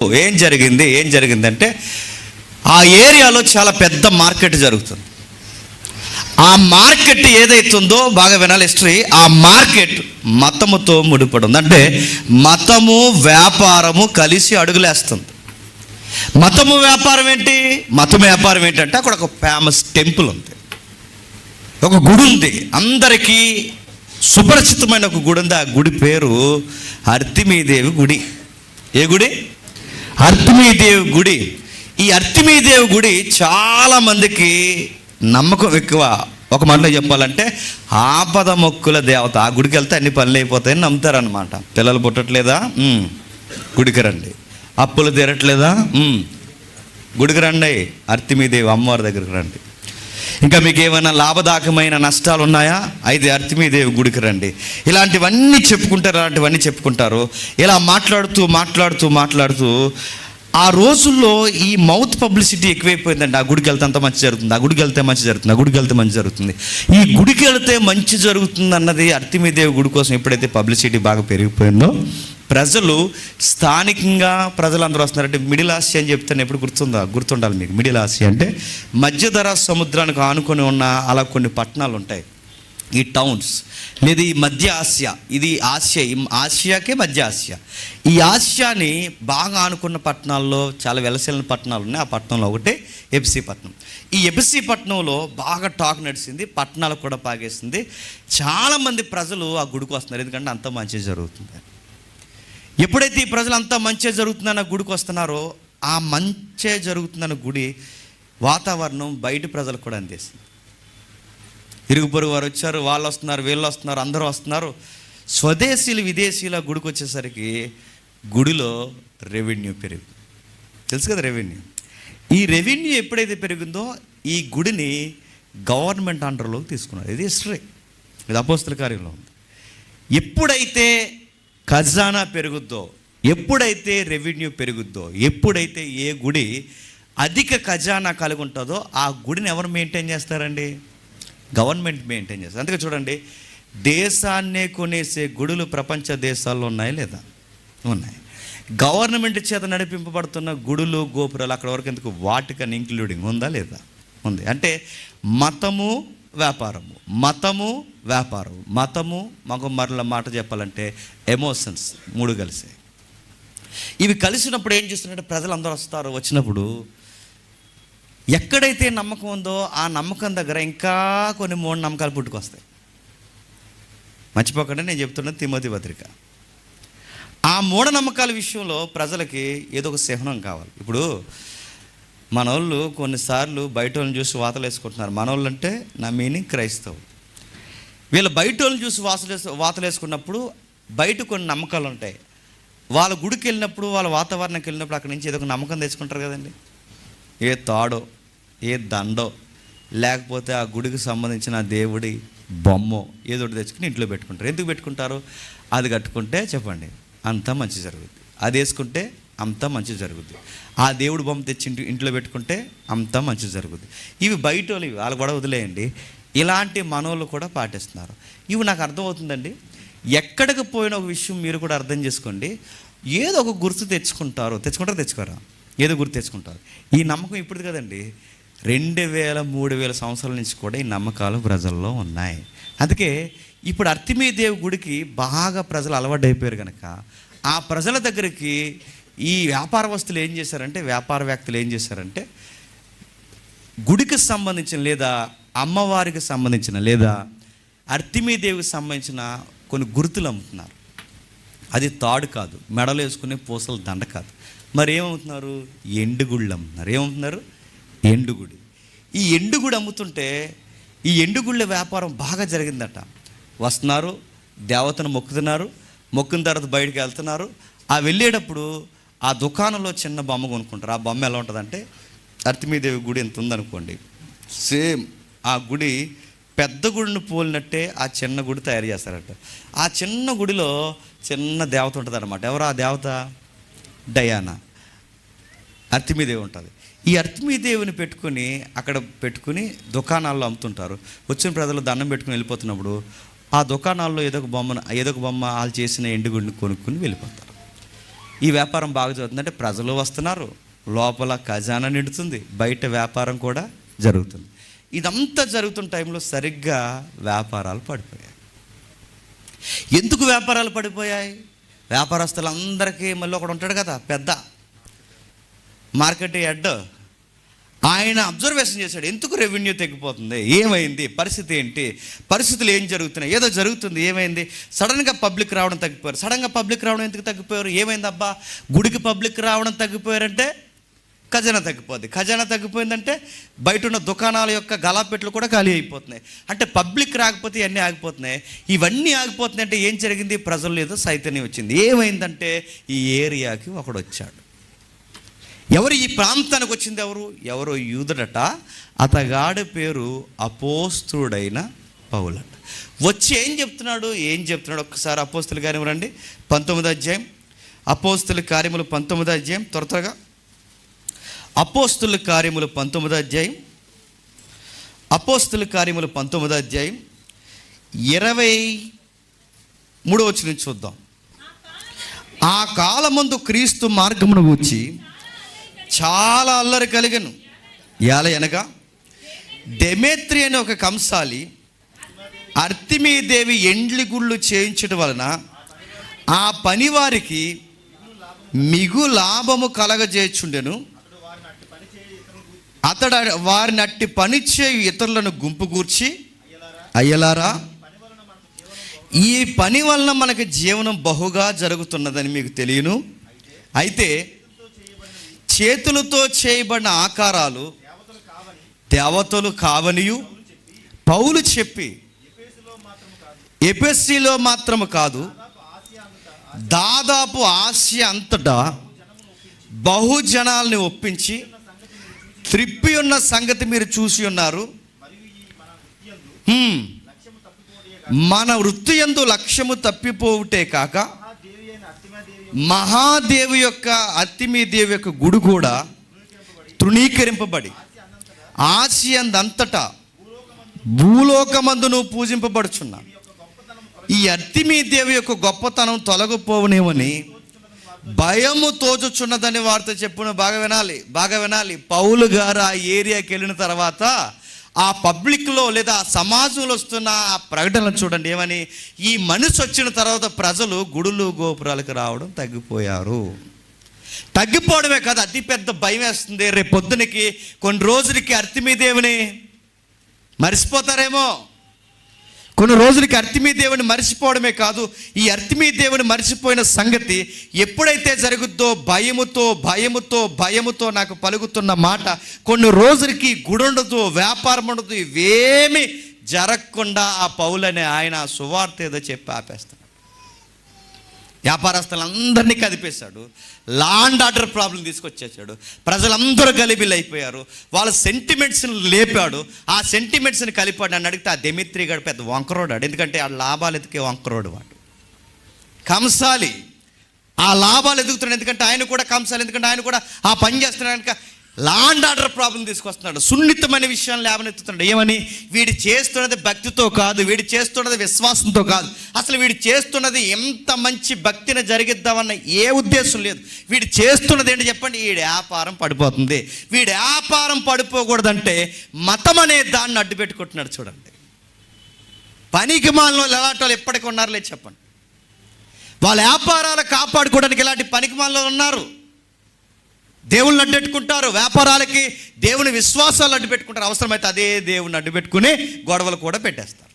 ఏం జరిగిందంటే ఆ ఏరియాలో చాలా పెద్ద మార్కెట్ జరుగుతుంది. ఆ మార్కెట్ ఏదైతుందో బాగా వినాలి హిస్టరీ. ఆ మార్కెట్ మతముతో ముడిపడి ఉంది. అంటే మతము వ్యాపారము కలిసి అడుగులేస్తుంది. మతము వ్యాపారం ఏంటి? మతం వ్యాపారం ఏంటంటే అక్కడ ఒక ఫేమస్ టెంపుల్ ఉంది, ఒక గుడి ఉంది, అందరికీ సుపరిచితమైన ఒక గుడి ఉంది. ఆ గుడి పేరు అర్తిమీదేవి గుడి. ఏ గుడి? అర్తిమీదేవి గుడి. ఈ అర్తిమీదేవి గుడి చాలామందికి నమ్మకం ఎక్కువ. ఒక మాటలో చెప్పాలంటే ఆపద మొక్కుల దేవత. ఆ గుడికి వెళ్తే అన్ని పనులు అయిపోతాయని నమ్ముతారనమాట. పిల్లలు పుట్టట్లేదా? గుడికి రండి. అప్పులు తీరట్లేదా? గుడికి రండి. అర్తిమీదేవి అమ్మవారి దగ్గరికి రండి. ఇంకా మీకు ఏమైనా లాభదాయకమైన నష్టాలు ఉన్నాయా? అయితే అర్తిమీదేవి గుడికి రండి. ఇలాంటివన్నీ చెప్పుకుంటారు. ఇలా మాట్లాడుతూ ఆ రోజుల్లో ఈ మౌత్ పబ్లిసిటీ ఎక్కువైపోయిందండి. ఆ గుడికి వెళ్తే అంత మంచి జరుగుతుంది, ఆ గుడికి వెళ్తే మంచి జరుగుతుంది, ఆ గుడికి వెళ్తే మంచి జరుగుతుంది. ఈ గుడికి వెళ్తే మంచి జరుగుతుంది అన్నది అర్తిమీదేవి గుడి కోసం ఎప్పుడైతే పబ్లిసిటీ బాగా పెరిగిపోయిందో ప్రజలు స్థానికంగా ప్రజలందరూ వస్తున్నారంటే మిడిల్ ఆసియా అని చెప్తాను. ఎప్పుడు గుర్తుండాలి మీకు. మిడిల్ ఆసియా అంటే మధ్యధరా సముద్రానికి ఆనుకొని ఉన్న అలా కొన్ని పట్టణాలు ఉంటాయి, ఈ టౌన్స్. లేదా ఈ మధ్య ఆసియా, ఇది ఆసియాకే మధ్య ఆసియా. ఈ ఆసియాని బాగా ఆనుకున్న పట్టణాల్లో చాలా వెలసెలిన పట్టణాలు ఉన్నాయి. ఆ పట్టణంలో ఒకటి ఎఫ్సి పట్టణం. ఈ ఎఫ్సి పట్టణంలో బాగా టాక్ నడిచింది, పట్టణాలకు కూడా పాగేసింది. చాలామంది ప్రజలు ఆ గుడికి వస్తున్నారు, ఎందుకంటే అంత మంచి జరుగుతుంది. ఎప్పుడైతే ఈ ప్రజలు అంతా మంచి జరుగుతుందన్న గుడికి వస్తున్నారో, ఆ మంచి జరుగుతుందన్న గుడి వాతావరణం బయట ప్రజలకు కూడా అందేసింది. ఇరుగు పొరుగు వారు వచ్చారు, వాళ్ళు వస్తున్నారు, వీళ్ళు వస్తున్నారు, అందరూ వస్తున్నారు. స్వదేశీయులు విదేశీయుల గుడికి వచ్చేసరికి గుడిలో రెవెన్యూ పెరిగింది. తెలుసు కదా రెవెన్యూ. ఈ రెవెన్యూ ఎప్పుడైతే పెరిగిందో ఈ గుడిని గవర్నమెంట్ అండర్లోకి తీసుకున్నారు. ఇది హిస్టరీ, ఇది అపోస్తల కార్యంలో ఉంది. ఎప్పుడైతే ఖజానా పెరుగుద్దో, ఎప్పుడైతే రెవెన్యూ పెరుగుద్దో, ఎప్పుడైతే ఏ గుడి అధిక ఖజానా కలిగి ఉంటుందో ఆ గుడిని ఎవరు మెయింటైన్ చేస్తారండి? గవర్నమెంట్ మెయింటైన్ చేస్తారు. అందుకే చూడండి, దేశాన్నే కొనేసే గుడులు ప్రపంచ దేశాల్లో ఉన్నాయా లేదా? ఉన్నాయి. గవర్నమెంట్ చేత నడిపింపబడుతున్న గుడులు గోపురాలు అక్కడ వరకు ఎందుకు, వాటికన్ ఇంక్లూడింగ్ ఉందా లేదా? ఉంది. అంటే మతము వ్యాపారము, మాకు మరల మాట చెప్పాలంటే ఎమోషన్స్ మూడు కలిసాయి. ఇవి కలిసినప్పుడు ఏం చేస్తున్నట్టే ప్రజలందరూ వస్తారు. వచ్చినప్పుడు ఎక్కడైతే నమ్మకం ఉందో ఆ నమ్మకం దగ్గర ఇంకా కొన్ని మూఢనమ్మకాలు పుట్టుకొస్తాయి. మర్చిపోకండి, నేను చెప్తున్నది తిమోతి పత్రిక. ఆ మూఢనమ్మకాల విషయంలో ప్రజలకి ఏదో ఒక చిహ్నం కావాలి. ఇప్పుడు మనోళ్ళు కొన్నిసార్లు బయట వాళ్ళని చూసి వాతలు వేసుకుంటున్నారు. మనోళ్ళు అంటే నా మీనింగ్ క్రైస్తవులు. వీళ్ళు బయట వాళ్ళని చూసి వాతలు వేసుకున్నప్పుడు బయట కొన్ని నమ్మకాలు ఉంటాయి. వాళ్ళ గుడికి వెళ్ళినప్పుడు, వాళ్ళ వాతావరణానికి వెళ్ళినప్పుడు అక్కడి నుంచి ఏదో ఒక నమ్మకం తెచ్చుకుంటారు కదండి. ఏ తాడో, ఏ దండో, లేకపోతే ఆ గుడికి సంబంధించిన దేవుడి బొమ్మో ఏదో ఒకటి తెచ్చుకుని ఇంట్లో పెట్టుకుంటారు. ఎందుకు పెట్టుకుంటారు? అది కట్టుకుంటే చెప్పండి అంతా మంచి జరుగుద్ది, అది వేసుకుంటే అంతా మంచి జరుగుద్ది, ఆ దేవుడి బొమ్మ తెచ్చి ఇంట్లో పెట్టుకుంటే అంతా మంచి జరుగుద్ది. ఇవి బయట వాళ్ళు కూడా వదిలేయండి. ఇలాంటి మనోళ్ళు కూడా పాటిస్తున్నారు. ఇవి నాకు అర్థమవుతుందండి. ఎక్కడికి పోయిన ఒక విషయం మీరు కూడా అర్థం చేసుకోండి. ఏదో ఒక గుర్తు తెచ్చుకోరా, ఏదో గుర్తు తెచ్చుకుంటారు. ఈ నమ్మకం ఇప్పుడు కదండి, 2000-3000 సంవత్సరాల నుంచి కూడా ఈ నమ్మకాలు ప్రజల్లో ఉన్నాయి. అందుకే ఇప్పుడు అర్తిమీదేవి గుడికి బాగా ప్రజలు అలవాటు అయిపోయారు కనుక ఆ ప్రజల దగ్గరికి ఈ వ్యాపారవేత్తలు ఏం చేశారంటే గుడికి సంబంధించిన లేదా అమ్మవారికి సంబంధించిన లేదా అర్తిమీదేవికి సంబంధించిన కొన్ని గుర్తులు అమ్ముతున్నారు. అది తాడు కాదు, మెడలో వేసుకునే పూసల దండ కాదు. మరి ఏమవుతున్నారు? ఎండుగుళ్ళు అమ్ముతున్నారు. ఏమవుతున్నారు? ఎండుగుడి. ఈ ఎండుగుడి అమ్ముతుంటే ఈ ఎండుగుళ్ళ వ్యాపారం బాగా జరిగిందట. వస్తున్నారు, దేవతను మొక్కిన తర్వాత బయటికి వెళ్తున్నారు. ఆ వెళ్ళేటప్పుడు ఆ దుకాణంలో చిన్న బొమ్మ కొనుక్కుంటారు. ఆ బొమ్మ ఎలా ఉంటుందంటే అర్తిమీదేవి గుడి ఎంత ఉందనుకోండి, సేమ్ ఆ గుడి పెద్ద గుడిని పోలినట్టే ఆ చిన్న గుడి తయారు చేస్తారట. ఆ చిన్న గుడిలో చిన్న దేవత ఉంటుంది అనమాట. ఎవరు ఆ దేవత? డయానా, అర్తిమీదేవి ఉంటుంది. ఈ అర్తిమీదేవిని పెట్టుకుని దుకాణాల్లో అమ్ముతుంటారు. వచ్చిన ప్రజలు దండం పెట్టుకుని వెళ్ళిపోతున్నప్పుడు ఆ దుకాణాల్లో ఏదో ఒక బొమ్మ వాళ్ళు చేసిన ఎండుగుడిని కొనుక్కుని వెళ్ళిపోతారు. ఈ వ్యాపారం బాగా జరుగుతుందంటే ప్రజలు వస్తున్నారు, లోపల ఖజానా నిండుతుంది, బయట వ్యాపారం కూడా జరుగుతుంది. ఇదంతా జరుగుతున్న టైంలో సరిగ్గా వ్యాపారాలు పడిపోయాయి. ఎందుకు వ్యాపారాలు పడిపోయాయి? వ్యాపారస్తులందరికీ మళ్ళీ ఒకడు ఉంటాడు కదా, పెద్ద మార్కెట్ హెడ్, ఆయన అబ్జర్వేషన్ చేశాడు. ఎందుకు రెవెన్యూ తగ్గిపోతుంది, ఏమైంది, పరిస్థితి ఏంటి, పరిస్థితులు ఏం జరుగుతున్నాయి, ఏదో జరుగుతుంది, ఏమైంది, సడన్గా పబ్లిక్ రావడం తగ్గిపోయారు. సడన్గా పబ్లిక్ రావడం ఎందుకు తగ్గిపోయారు, ఏమైంది అబ్బా, గుడికి పబ్లిక్ రావడం తగ్గిపోయారంటే ఖజానా తగ్గిపోద్ది, ఖజానా తగ్గిపోయిందంటే బయట ఉన్న దుకాణాల యొక్క గలాపెట్లు కూడా ఖాళీ అయిపోతున్నాయి. అంటే పబ్లిక్ రాకపోతే ఇవన్నీ ఆగిపోతున్నాయి. ఇవన్నీ ఆగిపోతున్నాయి అంటే ఏం జరిగింది, ప్రజల్లో ఏదో చైతన్యం వచ్చింది. ఏమైందంటే ఈ ఏరియాకి ఒకడు వచ్చాడు. ఎవరు ఈ ప్రాంతానికి వచ్చింది, ఎవరో యూదుడట, అతగాడి పేరు అపోస్తుడైన పౌలట. వచ్చి ఏం చెప్తున్నాడు ఒక్కసారి అపోస్తుల కార్యములు రండి, 19వ అధ్యాయం. అపోస్తుల కార్యములు 19వ అధ్యాయం, త్వరగా అపోస్తుల కార్యములు 19వ అధ్యాయం. అపోస్తుల కార్యములు 19వ అధ్యాయం 23వ వచనం చూద్దాం. ఆ కాలమందు క్రీస్తు మార్గమును గూర్చి చాలా అల్లరి కలిగను. అనగా డెమేత్రి అనే ఒక కంసాలి అర్తిమీదేవి ఎండ్లి గుళ్ళు చేయించడం వలన ఆ పని వారికి మిగు లాభము కలగజేయుచుండెను. అతడు వారిని అట్టి పని చేయు ఇతరులను గుంపు కూర్చి, అయ్యలారా, ఈ పని వలన మనకి జీవనం బహుగా జరుగుతున్నదని మీకు తెలియను. అయితే చేతులతో చేయబడిన ఆకారాలు దేవతలు కావనియు పౌలు చెప్పి, ఎఫెసీలో మాత్రము కాదు, దాదాపు ఆసియా అంతటా బహుజనాల్ని ఒప్పించి త్రిప్పి ఉన్న సంగతి మీరు చూసి ఉన్నారు. మన వృత్తి యందు లక్ష్యము తప్పిపోవుటే కాక మహాదేవి యొక్క అర్తిమీదేవి యొక్క గుడి కూడా తృణీకరింపబడి ఆసియందంతటా భూలోకమందును పూజింపబడుచున్న ఈ అర్తిమీదేవి యొక్క గొప్పతనం తొలగిపోవనేమని భయము తోచుచున్నదని వారితో చెప్పును. బాగా వినాలి. పౌలు గారు ఆ ఏరియాకి వెళ్ళిన తర్వాత ఆ పబ్లిక్లో లేదా సమాజంలో వస్తున్న ఆ ప్రకటనలు చూడండి. ఏమని, ఈ మనిషి వచ్చిన తర్వాత ప్రజలు గుడులు గోపురాలకు రావడం తగ్గిపోయారు. తగ్గిపోవడమే కాదు, అతిపెద్ద భయం వేస్తుంది. రేపు పొద్దునకి కొన్ని రోజులకి అర్తిమీదేవిని మర్చిపోతారేమో. కొన్ని రోజులకి అర్తిమీదేవిని మర్చిపోవడమే కాదు, ఈ అర్తిమీదేవిని మర్చిపోయిన సంగతి ఎప్పుడైతే జరుగుద్దో భయముతో నాకు పలుకుతున్న మాట, కొన్ని రోజులకి గుడి ఉండదు, వ్యాపారం ఉండదు, ఇవేమి జరగకుండా ఆ పౌలనే ఆయన సువార్త ఏదో చెప్పి ఆపేస్తాడు. వ్యాపారస్తులందరినీ కదిపేశాడు. లా అండ్ ఆర్డర్ ప్రాబ్లం తీసుకొచ్చేసాడు. ప్రజలందరూ గలిబిల్ అయిపోయారు. వాళ్ళ సెంటిమెంట్స్ని లేపాడు. ఆ సెంటిమెంట్స్ని కలిపాడు. నన్ను అడిగితే ఆ డెమిత్రి గారు పెద్ద వంకరోడాడు. ఎందుకంటే ఆ లాభాలు ఎదికే వంకరోడు వాడు, కంసాలి. ఆ లాభాలు ఎదుగుతున్నాడు ఎందుకంటే ఆయన కూడా కంసాలి, ఎందుకంటే ఆయన కూడా ఆ పని చేస్తున్నాడు కనుక లా అండ్ ఆర్డర్ ప్రాబ్లం తీసుకొస్తున్నాడు. సున్నితమైన విషయాన్ని లేవనెత్తుతున్నాడు. ఏమని, వీడు చేస్తున్నది భక్తితో కాదు, వీడు చేస్తున్నది విశ్వాసంతో కాదు, అసలు వీడు చేస్తున్నది ఎంత మంచి భక్తిని జరిగిద్దామన్న ఏ ఉద్దేశం లేదు. వీడు చేస్తున్నది ఏంటి చెప్పండి, వీడి వ్యాపారం పడిపోతుంది. వీడి వ్యాపారం పడిపోకూడదంటే మతం అనే దాన్ని అడ్డు పెట్టుకుంటున్నాడు. చూడండి, పనికి మాలిన వాళ్ళు ఎలాంటి వాళ్ళు ఎప్పటికీ ఉన్నారు లేదు చెప్పండి. వాళ్ళ వ్యాపారాలు కాపాడుకోవడానికి ఇలాంటి పనికి మాలిన ఉన్నారు. దేవుళ్ళని అడ్డెట్టుకుంటారు, వ్యాపారాలకి దేవుని విశ్వాసాలు అడ్డు పెట్టుకుంటారు. అవసరమైతే అదే దేవుని అడ్డు పెట్టుకుని గొడవలు కూడా పెట్టేస్తారు.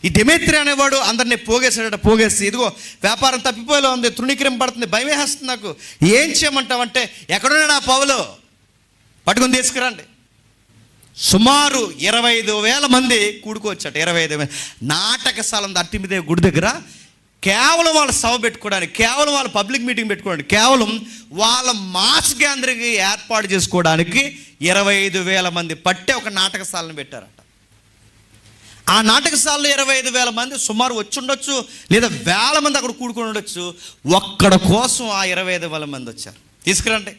ఈ డెమేత్రి అనేవాడు అందరినీ పోగేసి ఇదిగో వ్యాపారం తప్పిపోయేలా ఉంది, తృణీకరింపబడుతుంది, భయం వేస్తుంది. నాకు ఏం చేయమంటావంటే, ఎక్కడున్నా నా పౌలు పట్టుకుని తీసుకురండి. సుమారు 25,000 మంది కూడుకోవచ్చట. 25,000 నాటకశాల ఉంది అర్తిమీదేవి గుడి దగ్గర. కేవలం వాళ్ళ సభ పెట్టుకోవడానికి, కేవలం వాళ్ళ పబ్లిక్ మీటింగ్ పెట్టుకోవడానికి, కేవలం వాళ్ళ మాస్ గ్యాదరింగ్ ఏర్పాటు చేసుకోవడానికి 25,000 మంది పట్టే ఒక నాటకశాలను పెట్టారట. ఆ నాటకశాలలో 25,000 మంది సుమారు వచ్చి ఉండొచ్చు, లేదా 1,000 మంది అక్కడ కూడుకొని ఉండొచ్చు. ఒక్కడ కోసం ఆ 25,000 మంది వచ్చారు. తీసుకురండి,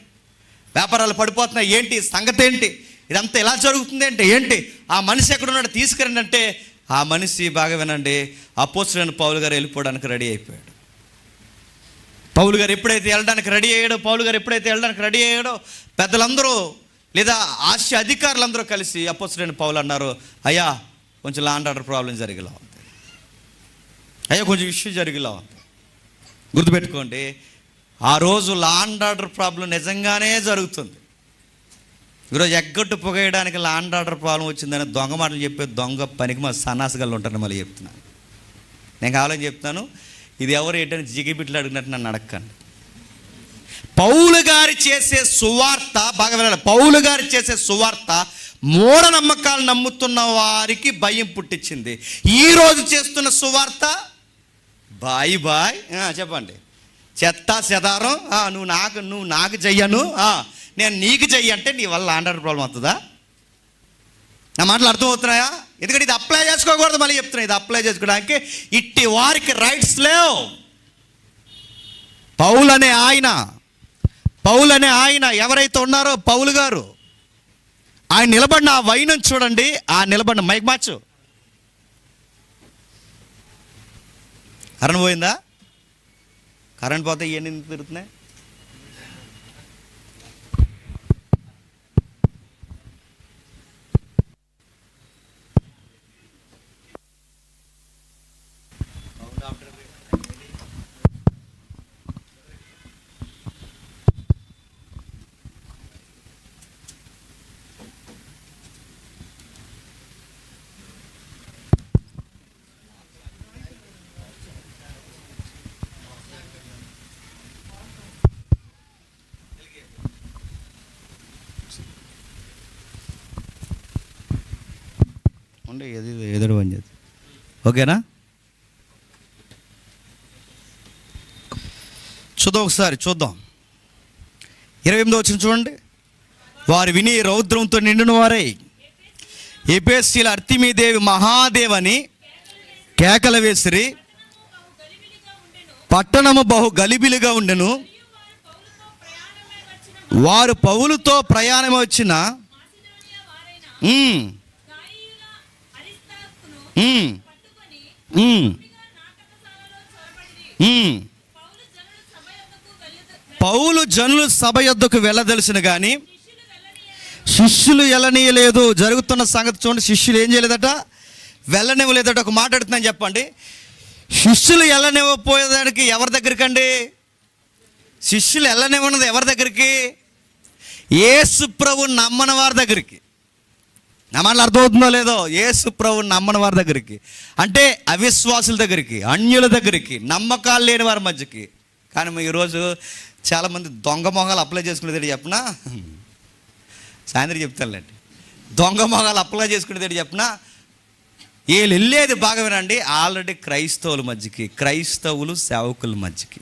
వ్యాపారాలు పడిపోతున్నాయి, ఏంటి సంగతి, ఏంటి ఇదంతా ఎలా జరుగుతుంది అంటే ఏంటి, ఆ మనిషి ఎక్కడున్నాడు తీసుకురండి అంటే, ఆ మనిషి బాగా వినండి, అపోస్తలుడైన పౌలు గారు వెళ్ళిపోవడానికి రెడీ అయిపోయాడు. పౌలు గారు ఎప్పుడైతే వెళ్ళడానికి రెడీ అయ్యాడో పెద్దలందరూ లేదా ఆస్య అధికారులందరూ కలిసి అపోస్తలుడైన పౌలు అన్నారు, అయ్యా కొంచెం ల్యాండ్ ఆర్డర్ ప్రాబ్లం జరిగేలా ఉంది, అయ్యా కొంచెం ఇష్యూ జరిగేలా ఉంది. గుర్తుపెట్టుకోండి, ఆ రోజు ల్యాండ్ ఆర్డర్ ప్రాబ్లం నిజంగానే జరుగుతుంది. ఈరోజు ఎగ్గొట్టు పొగేయడానికి ల్యాండ్ ఆర్డర్ ప్రాబ్లం వచ్చిందని దొంగ మాటలు చెప్పే దొంగ పనికి మా సన్నాసగాళ్ళు ఉంటారని మళ్ళీ చెప్తున్నాను. నేను కావాలని చెప్తాను, ఇది ఎవరు ఏంటని జిగిబిట్లు అడిగినట్టు నన్ను అడగండి. పౌలు గారు చేసే సువార్త బాగా వినాలి. పౌలు గారు చేసే సువార్త మూఢనమ్మకాలు నమ్ముతున్న వారికి భయం పుట్టించింది. ఈరోజు చేస్తున్న సువార్త బాయ్ చెప్పండి, చెత్త చెదారం, నువ్వు నాకు చెయ్యను, నేను నీకు చెయ్యి అంటే నీ వల్ల ల్యాండ్ ఆర్డర్ ప్రాబ్లం అవుతుందా? నా మాటలు అర్థమవుతున్నాయా? ఎందుకంటే ఇది అప్లై చేసుకోకూడదు. మళ్ళీ చెప్తున్నా, ఇది అప్లై చేసుకోవడానికి ఇట్టి వారికి రైట్స్ లేవు. పౌలు అనే ఆయన ఎవరైతే ఉన్నారో పౌలు గారు, ఆయన నిలబడిన ఆ వైనం చూడండి, ఆ నిలబడిన మైక్ మార్చు. కరెంట్ పోయిందా? కరెంట్ పోతే ఇవన్నీ తిరుగుతున్నాయి. ఎదురు పని చేద్దాం, ఓకేనా? చూద్దాం 28వ వచనం చూడండి. వారు విని రౌద్రంతో నిండిన వారై ఎఫెసీయుల అర్తిమీదేవి మహాదేవని కేకల వేసిరి. పట్టణము బహు గలిబిలిగా ఉండెను. వారు పౌలుతో ప్రయాణం వచ్చిన పౌలు జనులు సభ యొద్దకు వెళ్ళదలిసిన కానీ శిష్యులు వెళ్ళనీయలేదు. జరుగుతున్న సంగతి చూడండి, శిష్యులు ఏం చేయలేదట, వెళ్ళనివ్వలేదట. ఒక మాట అడుగుతున్నాను చెప్పండి, శిష్యులు వెళ్ళనివ్వపోయేదానికి ఎవరి దగ్గరికి అండి? శిష్యులు వెళ్ళనివ్వనది ఎవరి దగ్గరికి? యేసు ప్రభువు నమ్మని వారి దగ్గరికి. నా మాటలు అర్థమవుతుందో లేదో? యేసు ప్రభువు నమ్మని వారి దగ్గరికి అంటే అవిశ్వాసుల దగ్గరికి, అన్యుల దగ్గరికి, నమ్మకాలు లేని వారి మధ్యకి. కానీ ఈరోజు చాలామంది దొంగ మొహాలు అప్లై చేసుకునేది చెప్పనా? సాయంత్రం చెప్తానులేండి. దొంగ మొహాలు అప్లై చేసుకునేది చెప్పనా? వీళ్ళు వెళ్ళేది బాగా వినండి, ఆల్రెడీ క్రైస్తవుల మధ్యకి, క్రైస్తవులు సేవకుల మధ్యకి.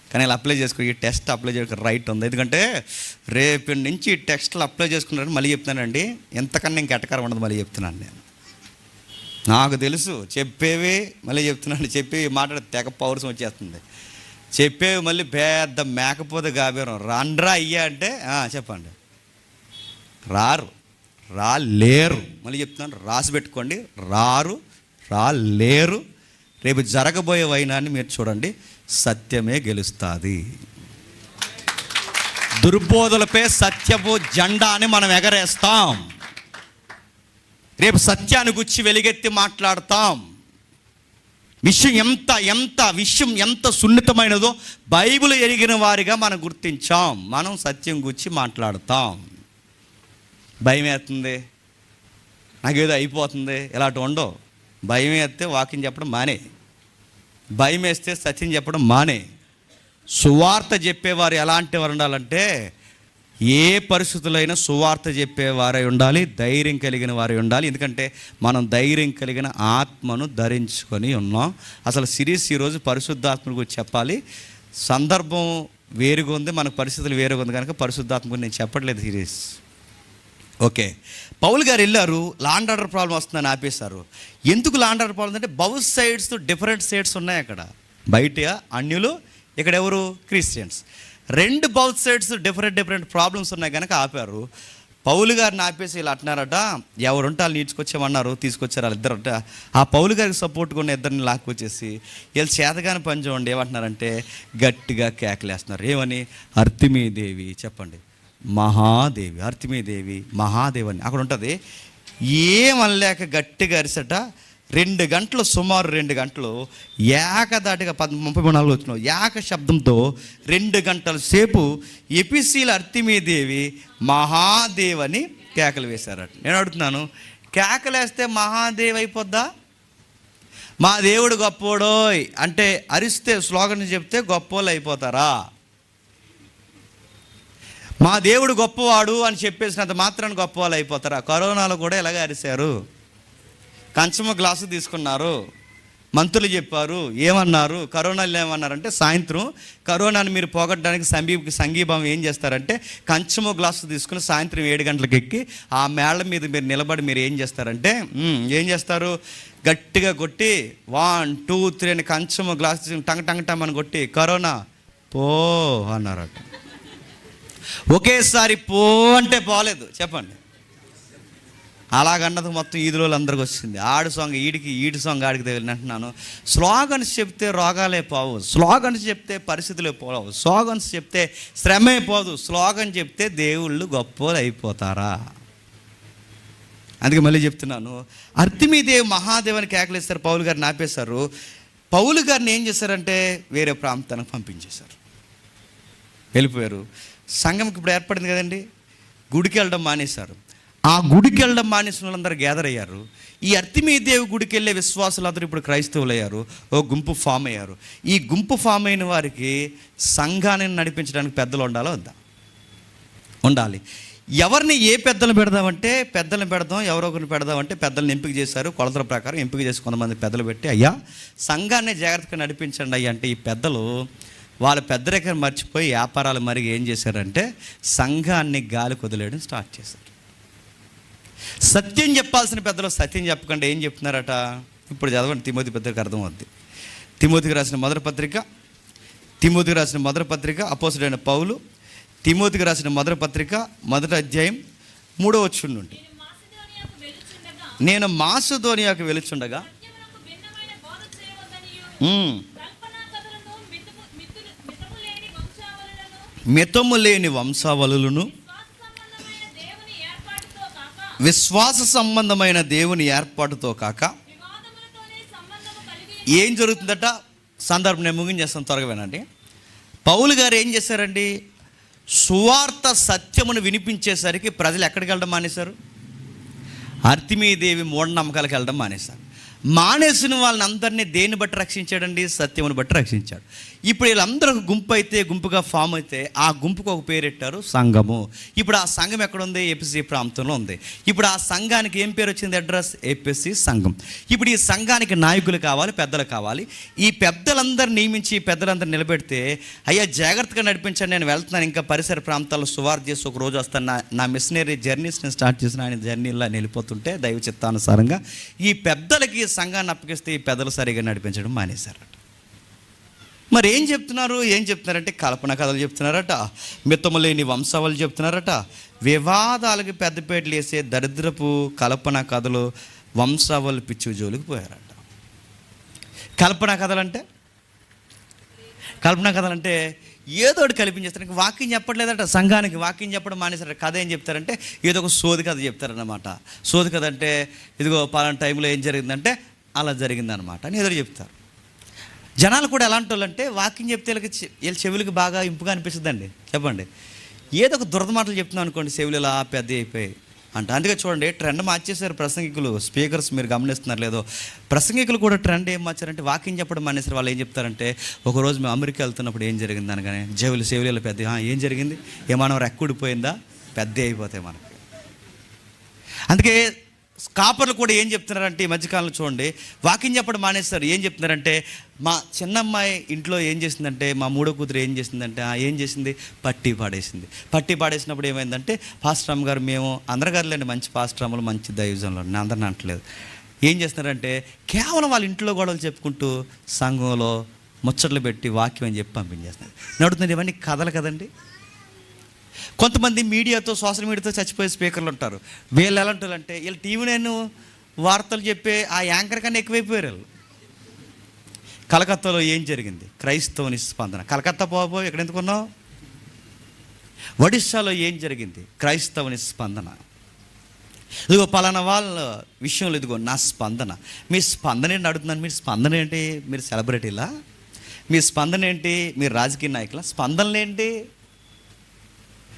కానీ వీళ్ళు అప్లై చేసుకో, ఈ టెస్ట్ అప్లై చేసుకుని రైట్ ఉంది. ఎందుకంటే రేపటి నుంచి ఈ టెస్ట్లు అప్లై చేసుకున్నారని మళ్ళీ చెప్తున్నానండి. ఎంతకన్నా ఇంక ఎటకారం ఉండదు. మళ్ళీ చెప్తున్నాను నేను, నాకు తెలుసు. చెప్పేవి మళ్ళీ చెప్తున్నాను, చెప్పేవి మాట్లాడే తెగ పౌరుషం వచ్చేస్తుంది. చెప్పేవి మళ్ళీ పెద్ద మేకపోతే గాబేరం. రండ్రా అయ్యా అంటే చెప్పండి, రాలేరు. మళ్ళీ చెప్తున్నాను, రాసి పెట్టుకోండి, రాలేరు. రేపు జరగబోయే వైనాన్ని మీరు చూడండి, సత్యమే గెలుస్తుంది. దుర్బోధలపై సత్యపు జెండాని మనం ఎగరేస్తాం. రేపు సత్యాన్ని గుచ్చి వెలిగెత్తి మాట్లాడతాం. విషయం ఎంత సున్నితమైనదో బైబిల్ ఎరిగిన వారిగా మనం గుర్తించాం. మనం సత్యం గుచ్చి మాట్లాడతాం. భయం వేస్తుంది, నాకేదో అయిపోతుంది, ఇలాంటి ఉండవు. భయం వేస్తే వాక్యం చెప్పడం మానే, భయం వేస్తే సత్యం చెప్పడం మానే. సువార్త చెప్పేవారు ఎలాంటి వారు ఉండాలంటే, ఏ పరిస్థితులైనా సువార్త చెప్పేవారై ఉండాలి, ధైర్యం కలిగిన వారై ఉండాలి. ఎందుకంటే మనం ధైర్యం కలిగిన ఆత్మను ధరించుకొని ఉన్నాం. అసలు సిరీస్ ఈరోజు పరిశుద్ధాత్మ గురించి చెప్పాలి. సందర్భం వేరుగా ఉంది, మనకు పరిస్థితులు వేరుగా ఉంది కనుక పరిశుద్ధాత్మ గురించి నేను చెప్పట్లేదు సిరీస్. ఓకే, పౌలు గారు వెళ్ళారు, ల్యాండ్ ఆర్డర్ ప్రాబ్లం వస్తుందని ఆపేశారు. ఎందుకు ల్యాండ్ ఆర్డర్ ప్రాబ్లం అంటే బౌత్ సైడ్స్ డిఫరెంట్ సైడ్స్ ఉన్నాయి. అక్కడ బయట అన్యులు, ఇక్కడ ఎవరు? క్రిస్టియన్స్. రెండు బౌత్ సైడ్స్ డిఫరెంట్ ప్రాబ్లమ్స్ ఉన్నాయి కనుక ఆపారు. పౌలు గారిని ఆపేసి ఇలా అంటున్నారట, ఎవరుంటే వాళ్ళు నీడ్చుకొచ్చామన్నారు, తీసుకొచ్చారు వాళ్ళిద్దరట. ఆ పౌలు గారికి సపోర్ట్గా ఉన్న ఇద్దరిని లాక్కొచ్చేసి వీళ్ళు చేతగాని పని చూడండి ఏమంటున్నారంటే గట్టిగా కేకలేస్తున్నారు. ఏమని? అర్తిమీదేవి, చెప్పండి, మహాదేవి, అర్తిమీదేవి మహాదేవి అని అక్కడ ఉంటుంది. ఏమనలేక గట్టిగా అరిసట 2 గంటలు, సుమారు 2 గంటలు ఏకదాటిగా 34 వచ్చిన ఏక శబ్దంతో 2 గంటల సేపు ఎపిసీల అర్తిమీదేవి మహాదేవ్ అని కేకలు వేశారట. నేను అడుగుతున్నాను, కేకలేస్తే మహాదేవ్ అయిపోద్దా? మా దేవుడు గొప్పోడోయ్ అంటే అరిస్తే స్లోగన్ చెప్తే గొప్పోళ్ళు అయిపోతారా? మా దేవుడు గొప్పవాడు అని చెప్పేసినంత మాత్రాన్ని గొప్పవాళ్ళు అయిపోతారా? కరోనాలో కూడా ఎలాగ అరిశారు, కంచము గ్లాసు తీసుకున్నారు, మంత్రులు చెప్పారు, ఏమన్నారు? కరోనాలో ఏమన్నారంటే సాయంత్రం కరోనాని మీరు పోగొట్టడానికి సంఘీభావం ఏం చేస్తారంటే కంచము గ్లాసు తీసుకుని సాయంత్రం 7 గంటలకు ఎక్కి ఆ మేళ్ళ మీద మీరు నిలబడి మీరు ఏం చేస్తారంటే ఏం చేస్తారు? గట్టిగా కొట్టి 1 2 3 అని కంచము గ్లాసు తీసుకుని టంగ్ టంగ్ టంగ్ అని కొట్టి కరోనా పో అన్నారట. ఒకేసారి పో అంటే పోలేదు, చెప్పండి. అలాగన్నది మొత్తం ఈదులో అందరికి వచ్చింది. ఆడు సాంగ్ ఈడికి, ఈడి సాంగ్ ఆడికి తగిలిన అంటున్నాను. స్లోగన్స్ చెప్తే రోగాలే పోవు, స్లోగన్స్ చెప్తే పరిస్థితులే పోవు, స్లోగన్స్ చెప్తే శ్రమే పోదు, స్లోగన్ చెప్తే దేవుళ్ళు గొప్పలు అయిపోతారా? అందుకే మళ్ళీ చెప్తున్నాను, అర్తిమీదేవి మహాదేవని కేకలేస్తారు. పౌలు గారిని ఆపేశారు. పౌలు గారిని ఏం చేశారంటే వేరే ప్రాంతానికి పంపించేశారు, వెళ్ళిపోయారు. సంఘంకి ఇప్పుడు ఏర్పడింది కదండి, గుడికి వెళ్ళడం మానేశారు. ఆ గుడికి వెళ్ళడం మానేసిన వాళ్ళందరూ గ్యాదర్ అయ్యారు. ఈ అర్తిమీదేవి గుడికి వెళ్ళే విశ్వాసులందరూ ఇప్పుడు క్రైస్తవులు అయ్యారు, ఓ గుంపు ఫామ్ అయ్యారు. ఈ గుంపు ఫామ్ అయిన వారికి సంఘాన్ని నడిపించడానికి పెద్దలు ఉండాలో వద్దా? ఉండాలి. ఎవరిని ఏ పెద్దలు పెడదామంటే పెద్దలను పెడదాం, ఎవరో ఒకరిని పెడదామంటే పెద్దలను ఎంపిక చేశారు. కొలతల ప్రకారం ఎంపిక చేసి కొంతమంది పెద్దలు పెట్టి, అయ్యా సంఘాన్ని జాగ్రత్తగా నడిపించండి అయ్యా అంటే ఈ పెద్దలు వాళ్ళ పెద్దరికం మర్చిపోయి వ్యాపారాలు మరిగి ఏం చేశారంటే సంఘాన్ని గాలి కొదిలేయడం స్టార్ట్ చేశారు. సత్యం చెప్పాల్సిన పెద్దలు సత్యం చెప్పకుండా ఏం చెప్తున్నారట? ఇప్పుడు చదవండి, తిమోతి పత్రిక అర్థమవుద్ది. తిమోతికి రాసిన మొదటి పత్రిక అపోస్తుడైన పౌలు తిమోతికి రాసిన మొదటి పత్రిక 1వ అధ్యాయం 3వ వచనం నుండి, నేను మాసిదోనియాకు వెలుచుండగా మితము లేని వంశావళులను విశ్వాస సంబంధమైన దేవుని ఏర్పాటుతో కాక ఏం జరుగుతుందట? సందర్భం నేను ముగించేస్తాను, త్వరగా వినండి. పౌలు గారు ఏం చేశారండి? సువార్త సత్యమును వినిపించేసరికి ప్రజలు ఎక్కడికి వెళ్ళడం మానేశారు? అర్తిమీదేవి మూఢనమ్మకాలకు వెళ్ళడం మానేశారు. మానేసిన వాళ్ళని అందరినీ దేన్ని బట్టి రక్షించాడండి? సత్యమును బట్టి రక్షించాడు. ఇప్పుడు వీళ్ళందరూ గుంపు అయితే, గుంపుగా ఫామ్ అయితే ఆ గుంపుకు ఒక పేరెట్టారు, సంఘము. ఇప్పుడు ఆ సంఘం ఎక్కడుంది? ఎపిసి ప్రాంతంలో ఉంది. ఇప్పుడు ఆ సంఘానికి ఏం పేరు వచ్చింది? అడ్రస్ ఎపిసి సంఘం. ఇప్పుడు ఈ సంఘానికి నాయకులు కావాలి, పెద్దలు కావాలి. ఈ పెద్దలందరూ నియమించి ఈ పెద్దలందరూ నిలబెడితే, అయ్యా జాగ్రత్తగా నడిపించండి, నేను వెళ్తున్నాను, ఇంకా పరిసర ప్రాంతాల్లో సువార్త చేసి ఒక రోజు వస్తాను, నా మిషనరీ జర్నీస్ నేను స్టార్ట్ చేసిన ఆయన జర్నీలో వెళ్ళిపోతుంటే దైవ చిత్తానుసారంగా ఈ పెద్దలకి సంఘాన్ని అప్పగిస్తే ఈ పెద్దలు సరిగా నడిపించడం మానేశారట. మరి ఏం చెప్తున్నారంటే కల్పన కథలు చెప్తున్నారట, మితము లేని వంశావళి చెప్తున్నారట, వివాదాలకు పెద్దపేటలు వేసే దరిద్రపు కల్పన కథలు, వంశావళి పిచ్చి జోలికి పోయారట. కల్పన కథలంటే ఏదో ఒకటి కల్పించేస్తారు. వాక్యం చెప్పట్లేదట, సంఘానికి వాక్యం చెప్పడం మానేశారు. కథ ఏం చెప్తారంటే ఏదో ఒక సోది కథ చెప్తారన్నమాట. సోది కథ అంటే ఇదిగో పలానా టైంలో ఏం జరిగిందంటే అలా జరిగిందనమాట అని ఏదో చెప్తారు. జనాలు కూడా ఎలాంటి వాళ్ళు అంటే వాక్యం చెప్తే వీళ్ళ చెవులకి బాగా ఇంపుగా అనిపిస్తుందండి. చెప్పండి, ఏదో ఒక దురద మాటలు చెప్తున్నాం అనుకోండి, చెవులు ఇలా పెద్ద అయిపోయి అంటే. అందుకే చూడండి, ట్రెండ్ మార్చేశారు ప్రసంగికులు, స్పీకర్స్. మీరు గమనిస్తున్నారు లేదో, ప్రసంగికులు కూడా ట్రెండ్ ఏం మార్చారంటే వాక్యం చెప్పడం మానేశారు. వాళ్ళు ఏం చెప్తారంటే ఒకరోజు మేము అమెరికా వెళ్తున్నప్పుడు ఏం జరిగింది అనగానే చెవులు పెద్ద, ఏం జరిగింది, ఏమన్నా రెక్కుడిపోయిందా, పెద్ద అయిపోతాయి మనకి. అందుకే కాపర్లు కూడా ఏం చెప్తున్నారంటే ఈ మధ్యకాలంలో చూడండి, వాక్యం చెప్పడం మానేస్తారు. ఏం చెప్తున్నారంటే మా చిన్నమ్మాయి ఇంట్లో ఏం చేసిందంటే, మా మూడో కూతురు ఏం చేసిందంటే, ఏం చేసింది, పట్టి పాడేసినప్పుడు ఏమైందంటే, పాస్టర్ అమ్మ గారు, మేము అందరి గారులేండి మంచి పాస్టర్ అమ్మలు, మంచి దైవజంలో, నేను అందరిని అంటలేదు, ఏం చేస్తున్నారంటే కేవలం వాళ్ళ ఇంట్లో గొడవలు చెప్పుకుంటూ సంఘంలో ముచ్చట్లు పెట్టి వాక్యం అని చెప్పి పంపించేస్తున్నారు. నడుతుంది. ఇవన్నీ కథలు కదండి. కొంతమంది మీడియాతో, సోషల్ మీడియాతో చచ్చిపోయే స్పీకర్లు ఉంటారు. వీళ్ళు ఎలాంటి వాళ్ళు అంటే, వీళ్ళు టీవీ నేను వార్తలు చెప్పే ఆ యాంకర్ కన్నా ఎక్కువైపోయారు వాళ్ళు. కలకత్తాలో ఏం జరిగింది? క్రైస్తవుని స్పందన. కలకత్తా పోబో ఎక్కడ ఎందుకున్నావు? ఒడిస్సాలో ఏం జరిగింది? క్రైస్తవుని స్పందన. ఇదిగో పలానా వాళ్ళ విషయంలో ఇదిగో నా స్పందన. మీ స్పందన ఏంటి అడుగుతున్నాను. మీ స్పందన ఏంటి? మీరు సెలబ్రిటీలా? మీ స్పందన ఏంటి? మీరు రాజకీయ నాయకుల? స్పందనలు ఏంటి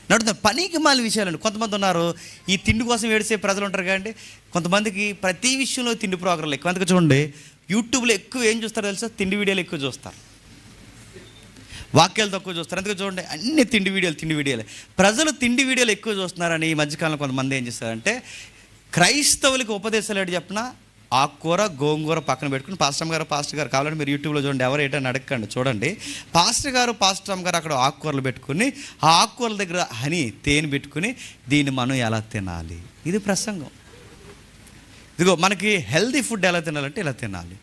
నడుతున్నారు? పనికి మాలిన విషయాలండి. కొంతమంది ఉన్నారు, ఈ తిండి కోసం ఏడిసే ప్రజలు ఉంటారు కదండి. కొంతమందికి ప్రతి విషయంలో తిండి ప్రోగ్రాంలు ఎక్కువ. అందుకే చూడండి, యూట్యూబ్లో ఎక్కువ ఏం చూస్తారో తెలుసా? తిండి వీడియోలు ఎక్కువ చూస్తారు, వాక్యాలు తక్కువ చూస్తారు. అందుకే చూడండి, అన్ని తిండి వీడియోలు. ప్రజలు తిండి వీడియోలు ఎక్కువ చూస్తున్నారని ఈ మధ్యకాలంలో కొంతమంది ఏం చేస్తారంటే, క్రైస్తవులకి ఉపదేశాలు ఏంటి చెప్పిన, ఆకుకూర గోంగూర పక్కన పెట్టుకుని పాస్టర్ గారు కావాలంటే మీరు యూట్యూబ్లో చూడండి, ఎవరు ఏంటని అడగండి. చూడండి, పాస్టర్ గారు అక్కడ ఆకుకూరలు పెట్టుకుని, ఆ ఆకుకూరల దగ్గర తేనె పెట్టుకుని, దీన్ని మనం ఎలా తినాలి, ఇది ప్రసంగం. ఇదిగో మనకి హెల్దీ ఫుడ్ ఎలా తినాలంటే ఇలా తినాలి.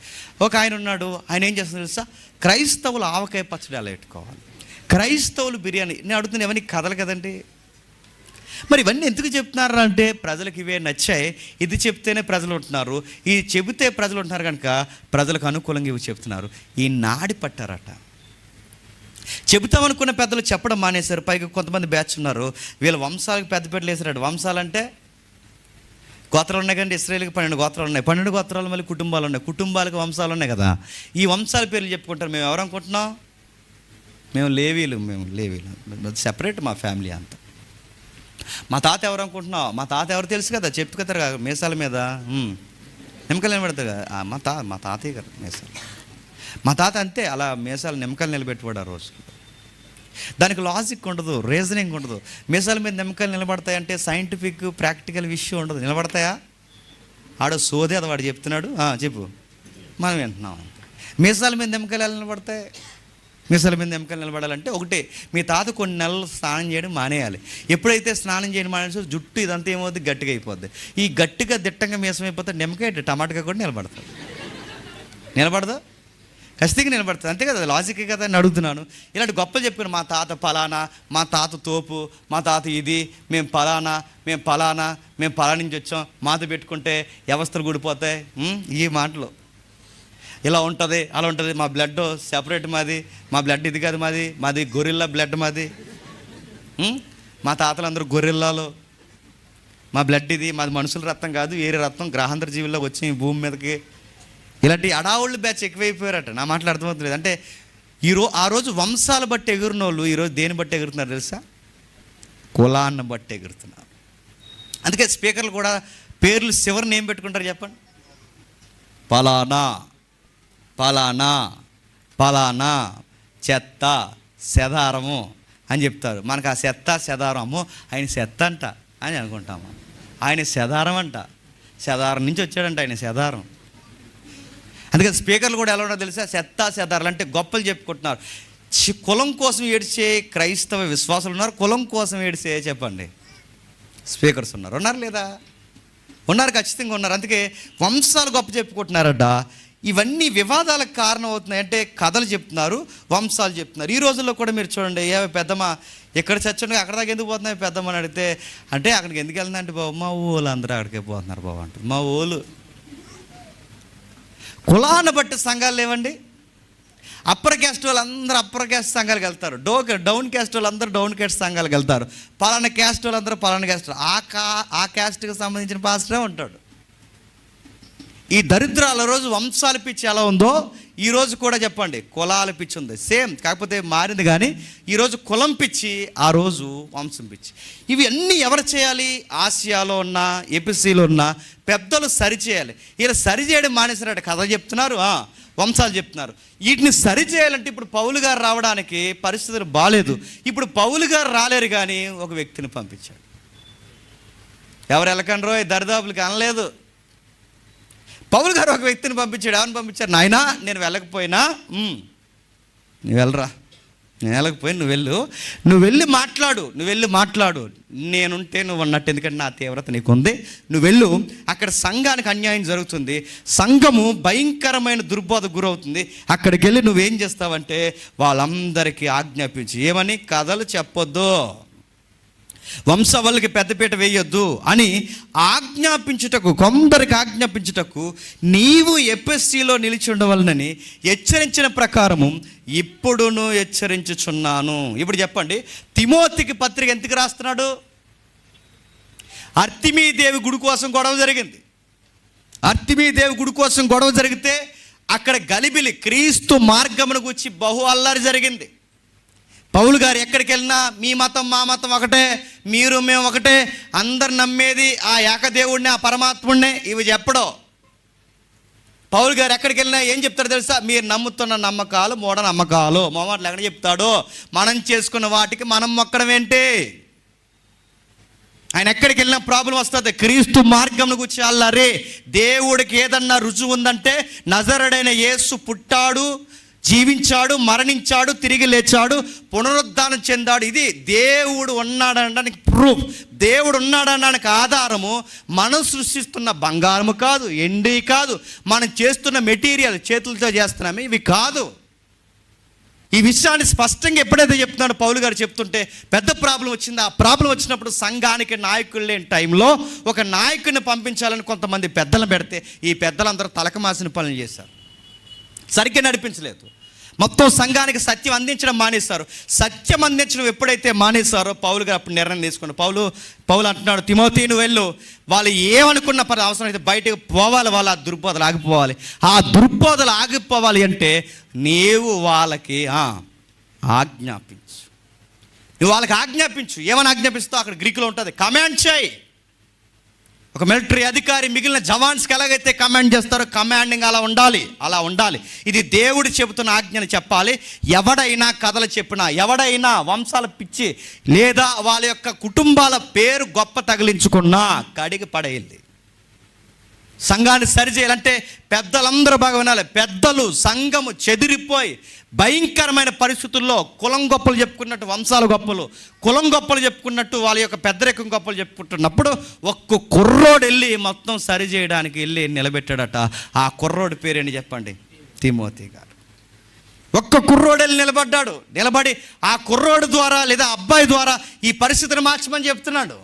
ఒక ఆయన ఉన్నాడు, ఆయన ఏం చేస్తున్నారు తెలుసా? క్రైస్తవులు ఆవకాయ పచ్చడి ఎలా పెట్టుకోవాలి, క్రైస్తవులు బిర్యానీ. నేను అడుగుతున్నా, ఇవన్నీ కథలు కదండి. మరి ఇవన్నీ ఎందుకు చెప్తున్నారు అంటే, ప్రజలకు ఇవే నచ్చాయి, ఇది చెప్తేనే ప్రజలు ఉంటున్నారు, ఇది చెబితే ప్రజలు ఉంటున్నారు కనుక ప్రజలకు అనుకూలంగా ఇవి చెప్తున్నారు. ఈ నాడి పట్టారట. చెబుతామనుకున్న పెద్దలు చెప్పడం మానేశారు. పైగా కొంతమంది బ్యాచ్ ఉన్నారు, వీళ్ళ వంశాలకు పెద్దపేటలు వేసారట. వంశాలంటే గోత్రాలు ఉన్నాయి కండి. ఇశ్రాయేలుకి 12 గోత్రాలు ఉన్నాయి. 12 గోత్రాలు మళ్ళీ కుటుంబాలు ఉన్నాయి. కుటుంబాలకు వంశాలు ఉన్నాయి కదా. ఈ వంశాల పేర్లు చెప్పుకుంటారు. మేము ఎవరు అనుకుంటున్నాం? మేము లేవీలు. సెపరేట్ మా ఫ్యామిలీ అంతా. మా తాత ఎవరు అనుకుంటున్నావు? మా తాత ఎవరు తెలుసు కదా, చెప్పుకొస్తారు కదా మీసాల మీద నిమ్మకాయలు నిలబెడతారు కదా. మా తాతయ్య గారు మీసాలు. మా తాత అంతే, అలా మీసాలు నిమ్మకాయలు నిలబెట్టుకోడు ఆ రోజు. దానికి లాజిక్ ఉండదు, రీజనింగ్ ఉండదు. మీసాల మీద నిమ్మకాయలు నిలబడతాయంటే సైంటిఫిక్ ప్రాక్టికల్ విషయం ఉండదు. నిలబడతాయా? ఆడో సోదే అది వాడు చెప్తున్నాడు, చెప్పు, మనం వింటున్నాం. మీసాల మీద నిమ్మకాయలు ఎలా నిలబడతాయి? మీసాల మీద నిమ్మకాయలు నిలబడాలంటే ఒకటే, మీ తాత కొన్ని నెలలు స్నానం చేయడం మానేయాలి. ఎప్పుడైతే స్నానం చేయడం మానేసి జుట్టు ఇదంతా ఏమవుద్ది, గట్టిగా అయిపోద్ది. ఈ గట్టిగా దిట్టంగా మీసం అయిపోతే నిమ్మకాయ టమాటగా కూడా నిలబడతాడు. నిలబడదా? ఖచ్చితంగా నిలబడుతుంది. అంతే కదా, లాజిక్ కదా అని అడుగుతున్నాను. ఇలాంటి గొప్పలు చెప్పాను. మా తాత పలానా, మా తాత తోపు, మా తాత ఇది, మేము పలానా నుంచి వచ్చాం, మాతో పెట్టుకుంటే వ్యవస్థలు కూడిపోతాయి. ఈ మాటలు ఇలా ఉంటుంది, అలా ఉంటుంది. మా బ్లడ్ సెపరేట్, మా బ్లడ్ ఇది కాదు, మాది గొరిల్లా బ్లడ్ మాది. మా తాతలందరూ గొరిల్లాలు. మా బ్లడ్ ఇది, మాది మనుషుల రక్తం కాదు, వేరే రక్తం, గ్రహాంతర జీవుల్లో వచ్చి ఈ భూమి మీదకి. ఇలాంటి అడావుళ్ళు బ్యాచ్ ఎక్కువైపోయారట. నా మాటలు అర్థమవుతుంది. అంటే ఆ రోజు వంశాలు బట్టి ఎగురిన వాళ్ళు ఈరోజు దేని బట్టి ఎగురుతున్నారు తెలుసా? కులాన్ని బట్టి ఎగురుతున్నారు. అందుకే స్పీకర్లు కూడా పేర్లు చివరిని ఏం పెట్టుకుంటారు చెప్పండి? పలానా చెత్త సెదారము అని చెప్తారు. మనకు ఆ చెత్త సెదారము, ఆయన చెత్త అంట అని అనుకుంటాము. ఆయన సెదారం అంట, సెదారం నుంచి వచ్చాడంట ఆయన సెదారం. అందుకే స్పీకర్లు కూడా ఎలా ఉన్నారో తెలుసా? సెదారాలు అంటే గొప్పలు చెప్పుకుంటున్నారు. కులం కోసం ఏడ్చే క్రైస్తవ విశ్వాసులు ఉన్నారు, కులం కోసం ఏడ్చే చెప్పండి స్పీకర్స్ ఉన్నారు లేదా? ఉన్నారు, ఖచ్చితంగా ఉన్నారు. అందుకే వంశాలు గొప్ప చెప్పుకుంటున్నారట. ఇవన్నీ వివాదాలకు కారణం అవుతున్నాయి. అంటే కథలు చెప్తున్నారు, వంశాలు చెప్తున్నారు. ఈ రోజుల్లో కూడా మీరు చూడండి, పెద్దమ్మ ఎక్కడ చచ్చుండగా అక్కడ దాకా ఎందుకు పోతున్నాయి పెద్దమ్మ అని అడిగితే, అంటే అక్కడికి ఎందుకు వెళ్తుందంటే, బాబు మా ఊళ్ళు అందరూ అక్కడికే పోతున్నారు బాబు అంటారు. మా ఊళ్ళు కులాన్ని బట్టి సంఘాలు లేవండి. అప్పర్ క్యాస్ట్ వాళ్ళు అందరూ అప్పర్ క్యాస్ట్ సంఘాలకు వెళ్తారు, డౌన్ క్యాస్ట్ వాళ్ళు అందరూ డౌన్ క్యాస్ట్ సంఘాలకు వెళ్తారు, పలానా క్యాస్ట్ వాళ్ళు అందరూ పలానా క్యాస్ట్, ఆ క్యాస్ట్కి సంబంధించిన పాస్టరే ఉంటాడు. ఈ దరిద్రాల రోజు వంశాల పిచ్చి ఎలా ఉందో ఈరోజు కూడా చెప్పండి కులాల పిచ్చి ఉంది. సేమ్, కాకపోతే మారింది. కానీ ఈరోజు కులం పిచ్చి, ఆ రోజు వంశం పిచ్చి. ఇవి అన్నీ ఎవరు చేయాలి? ఆసియాలో ఉన్న, ఎపిసిలో ఉన్న పెద్దలు సరిచేయాలి. ఇలా సరిచేయడం మానేసారట. కథ చెప్తున్నారు, వంశాలు చెప్తున్నారు. వీటిని సరిచేయాలంటే ఇప్పుడు పౌలు గారు రావడానికి పరిస్థితులు బాగాలేదు. ఇప్పుడు పౌలు గారు రాలేరు, కానీ ఒక వ్యక్తిని పంపించాడు. ఎవరు వెళ్ళకండి రోయ్ దరిదాపులకి అనలేదు. పౌలు గారు ఒక వ్యక్తిని పంపించాడు. ఎవరిని పంపించారు? నాయనా నేను వెళ్ళకపోయినా నువ్వు వెళ్ళరా, నేను వెళ్ళకపోయి నువ్వు వెళ్ళి మాట్లాడు, నేనుంటే నువ్వు అన్నట్టు, ఎందుకంటే నా తీవ్రత నీకుంది. నువ్వు వెళ్ళు, అక్కడ సంఘానికి అన్యాయం జరుగుతుంది, సంఘము భయంకరమైన దుర్బోధకు గురవుతుంది. అక్కడికి వెళ్ళి నువ్వేం చేస్తావంటే వాళ్ళందరికీ ఆజ్ఞాపించి, ఏమని? కథలు చెప్పొద్దు, వంశవల్లికి పెద్దపీట వేయొద్దు అని ఆజ్ఞాపించుటకు, కొందరికి ఆజ్ఞాపించుటకు నీవు ఎఫెసీలో నిలిచి ఉండవలనని హెచ్చరించిన ప్రకారము ఇప్పుడును హెచ్చరించుచున్నాను. ఇప్పుడు చెప్పండి, తిమోతికి పత్రిక ఎందుకు రాస్తున్నాడు? అర్తిమీదేవి గుడి కోసం గొడవ జరిగింది. అర్తిమీదేవి గుడి కోసం గొడవ జరిగితే అక్కడ గలిబిలి, క్రీస్తు మార్గమును గురించి బహు అల్లరి జరిగింది. పౌలు గారు ఎక్కడికి వెళ్ళినా మీ మతం మా మతం ఒకటే, మీరు మేము ఒకటే, అందరు నమ్మేది ఆ ఏకదేవుడిని, ఆ పరమాత్ముడినే, ఇవి చెప్పడం. పౌలు గారు ఎక్కడికి వెళ్ళినా ఏం చెప్తారో తెలుసా? మీరు నమ్ముతున్న నమ్మకాలు మూఢ నమ్మకాలు. మొహమాటలు ఎక్కడ చెప్తాడో, మనం చేసుకున్న వాటికి మనం మొక్కడం ఏంటి? ఆయన ఎక్కడికి వెళ్ళినా ప్రాబ్లం వస్తుంది. క్రీస్తు మార్గం గురించి అల్లరే. దేవుడికి ఏదన్నా రుజువు ఉందంటే నజరుడైన యేసు పుట్టాడు, జీవించాడు, మరణించాడు, తిరిగి లేచాడు, పునరుద్ధానం చెందాడు. ఇది దేవుడు ఉన్నాడనడానికి ప్రూఫ్. దేవుడు ఉన్నాడనడానికి ఆధారము మనం సృష్టిస్తున్న బంగారము కాదు, ఎండి కాదు, మనం చేస్తున్న మెటీరియల్, చేతులతో చేస్తున్నామే, ఇవి కాదు. ఈ విషయాన్ని స్పష్టంగా ఎప్పుడైతే చెప్తున్నాడో పౌలు గారు చెప్తుంటే పెద్ద ప్రాబ్లం వచ్చింది. ఆ ప్రాబ్లం వచ్చినప్పుడు సంఘానికి నాయకులు లేని టైంలో ఒక నాయకుడిని పంపించాలని కొంతమంది పెద్దలను పెడితే ఈ పెద్దలందరూ తలకమాసిన పనులు చేశారు, సరిగ్గా నడిపించలేదు. మొత్తం సంఘానికి సత్యం అందించడం మానేశారు. సత్యం అందించడం ఎప్పుడైతే మానేశారో పౌలు గారు అప్పుడు నిర్ణయం తీసుకున్నారు. పౌలు అంటున్నాడు, తిమోతి నువ్వు వెళ్ళు, వాళ్ళు ఏమనుకున్న పని అవసరం అయితే బయటకు పోవాలి, వాళ్ళు ఆ దుర్బోధలు ఆగిపోవాలి. ఆ దుర్బోధలు ఆగిపోవాలి అంటే నీవు వాళ్ళకి ఆజ్ఞాపించు. నువ్వు వాళ్ళకి ఆజ్ఞాపించు. ఏమని ఆజ్ఞాపిస్తావు? అక్కడ గ్రీకులో ఉంటుంది, కమాండ్ చేయి. ఒక మిలిటరీ అధికారి మిగిలిన జవాన్స్కి ఎలాగైతే కమాండ్ చేస్తారో కమాండింగ్ అలా ఉండాలి. ఇది దేవుడు చెబుతున్న ఆజ్ఞని చెప్పాలి. ఎవడైనా కథలు చెప్పినా, ఎవడైనా వంశాల పిచ్చి లేదా వాళ్ళ యొక్క కుటుంబాల పేరు గొప్ప తగిలించుకున్నా కడిగి పడేయాలి. సంఘాన్ని సరిచేయాలంటే పెద్దలందరూ బాగా వినాలి. పెద్దలు సంఘము చెదిరిపోయి భయంకరమైన పరిస్థితుల్లో కులం గొప్పలు చెప్పుకున్నట్టు వంశాల గొప్పలు, కులం గొప్పలు చెప్పుకున్నట్టు వాళ్ళ యొక్క పెద్దరికం గొప్పలు చెప్పుకుంటున్నప్పుడు ఒక్క కుర్రోడు వెళ్ళి మొత్తం సరి చేయడానికి వెళ్ళి నిలబెట్టాడట. ఆ కుర్రోడి పేరేంటి చెప్పండి? తిమోతి గారు. ఒక్క కుర్రోడు వెళ్ళి నిలబడి ఆ కుర్రోడు ద్వారా లేదా అబ్బాయి ద్వారా ఈ పరిస్థితిని మార్చమని చెప్తున్నాడు.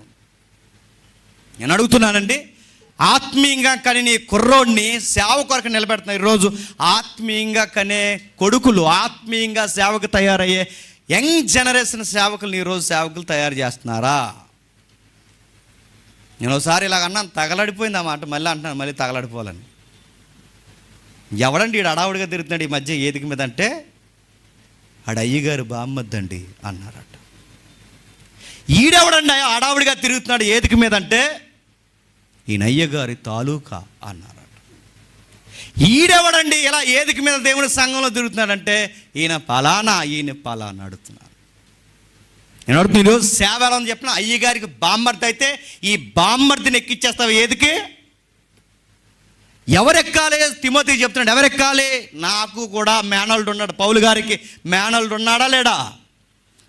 నేను అడుగుతున్నానండి, ఆత్మీయంగా కని నీ కుర్రోడిని సేవ కొరకు నిలబెడుతున్నా. ఈరోజు ఆత్మీయంగా కనే కొడుకులు, ఆత్మీయంగా సేవకు తయారయ్యే యంగ్ జనరేషన్ సేవకులు ఈరోజు సేవకులు తయారు చేస్తున్నారా? నేను ఒకసారి ఇలాగ అన్నాను, తగలడిపోయింది ఆ మాట, మళ్ళీ అంటున్నాను, మళ్ళీ తగలడిపోవాలని. ఎవడండి ఈడు అడావుడిగా తిరుగుతున్నాడు ఈ మధ్య ఏదికి మీద అంటే, ఆడ అయ్యగారు బామ్మద్దండి అన్నారట. ఈడెవడండి అడావుడిగా తిరుగుతున్నాడు ఏదికి మీద అంటే, ఈయన అయ్యగారి తాలూకా అన్నారట. ఈడెవడండి ఇలా ఏదికి మీద దేవుని సంఘంలో తిరుగుతున్నాడంటే, ఈయన పలానా అడుగుతున్నాను. నేను అడుగుతున్నా, ఈరోజు సేవ ఎలా అని చెప్పిన అయ్యగారికి బామ్మర్ది అయితే ఈ బామ్మర్దిని ఎక్కిచ్చేస్తావు ఏదికి? ఎవరెక్కాలి? తిమోతికి చెప్తున్నాడు, ఎవరెక్కాలి? నాకు కూడా మేనల్డ్ ఉన్నాడు. పౌలు గారికి మేనల్డ్ ఉన్నాడా లేడా?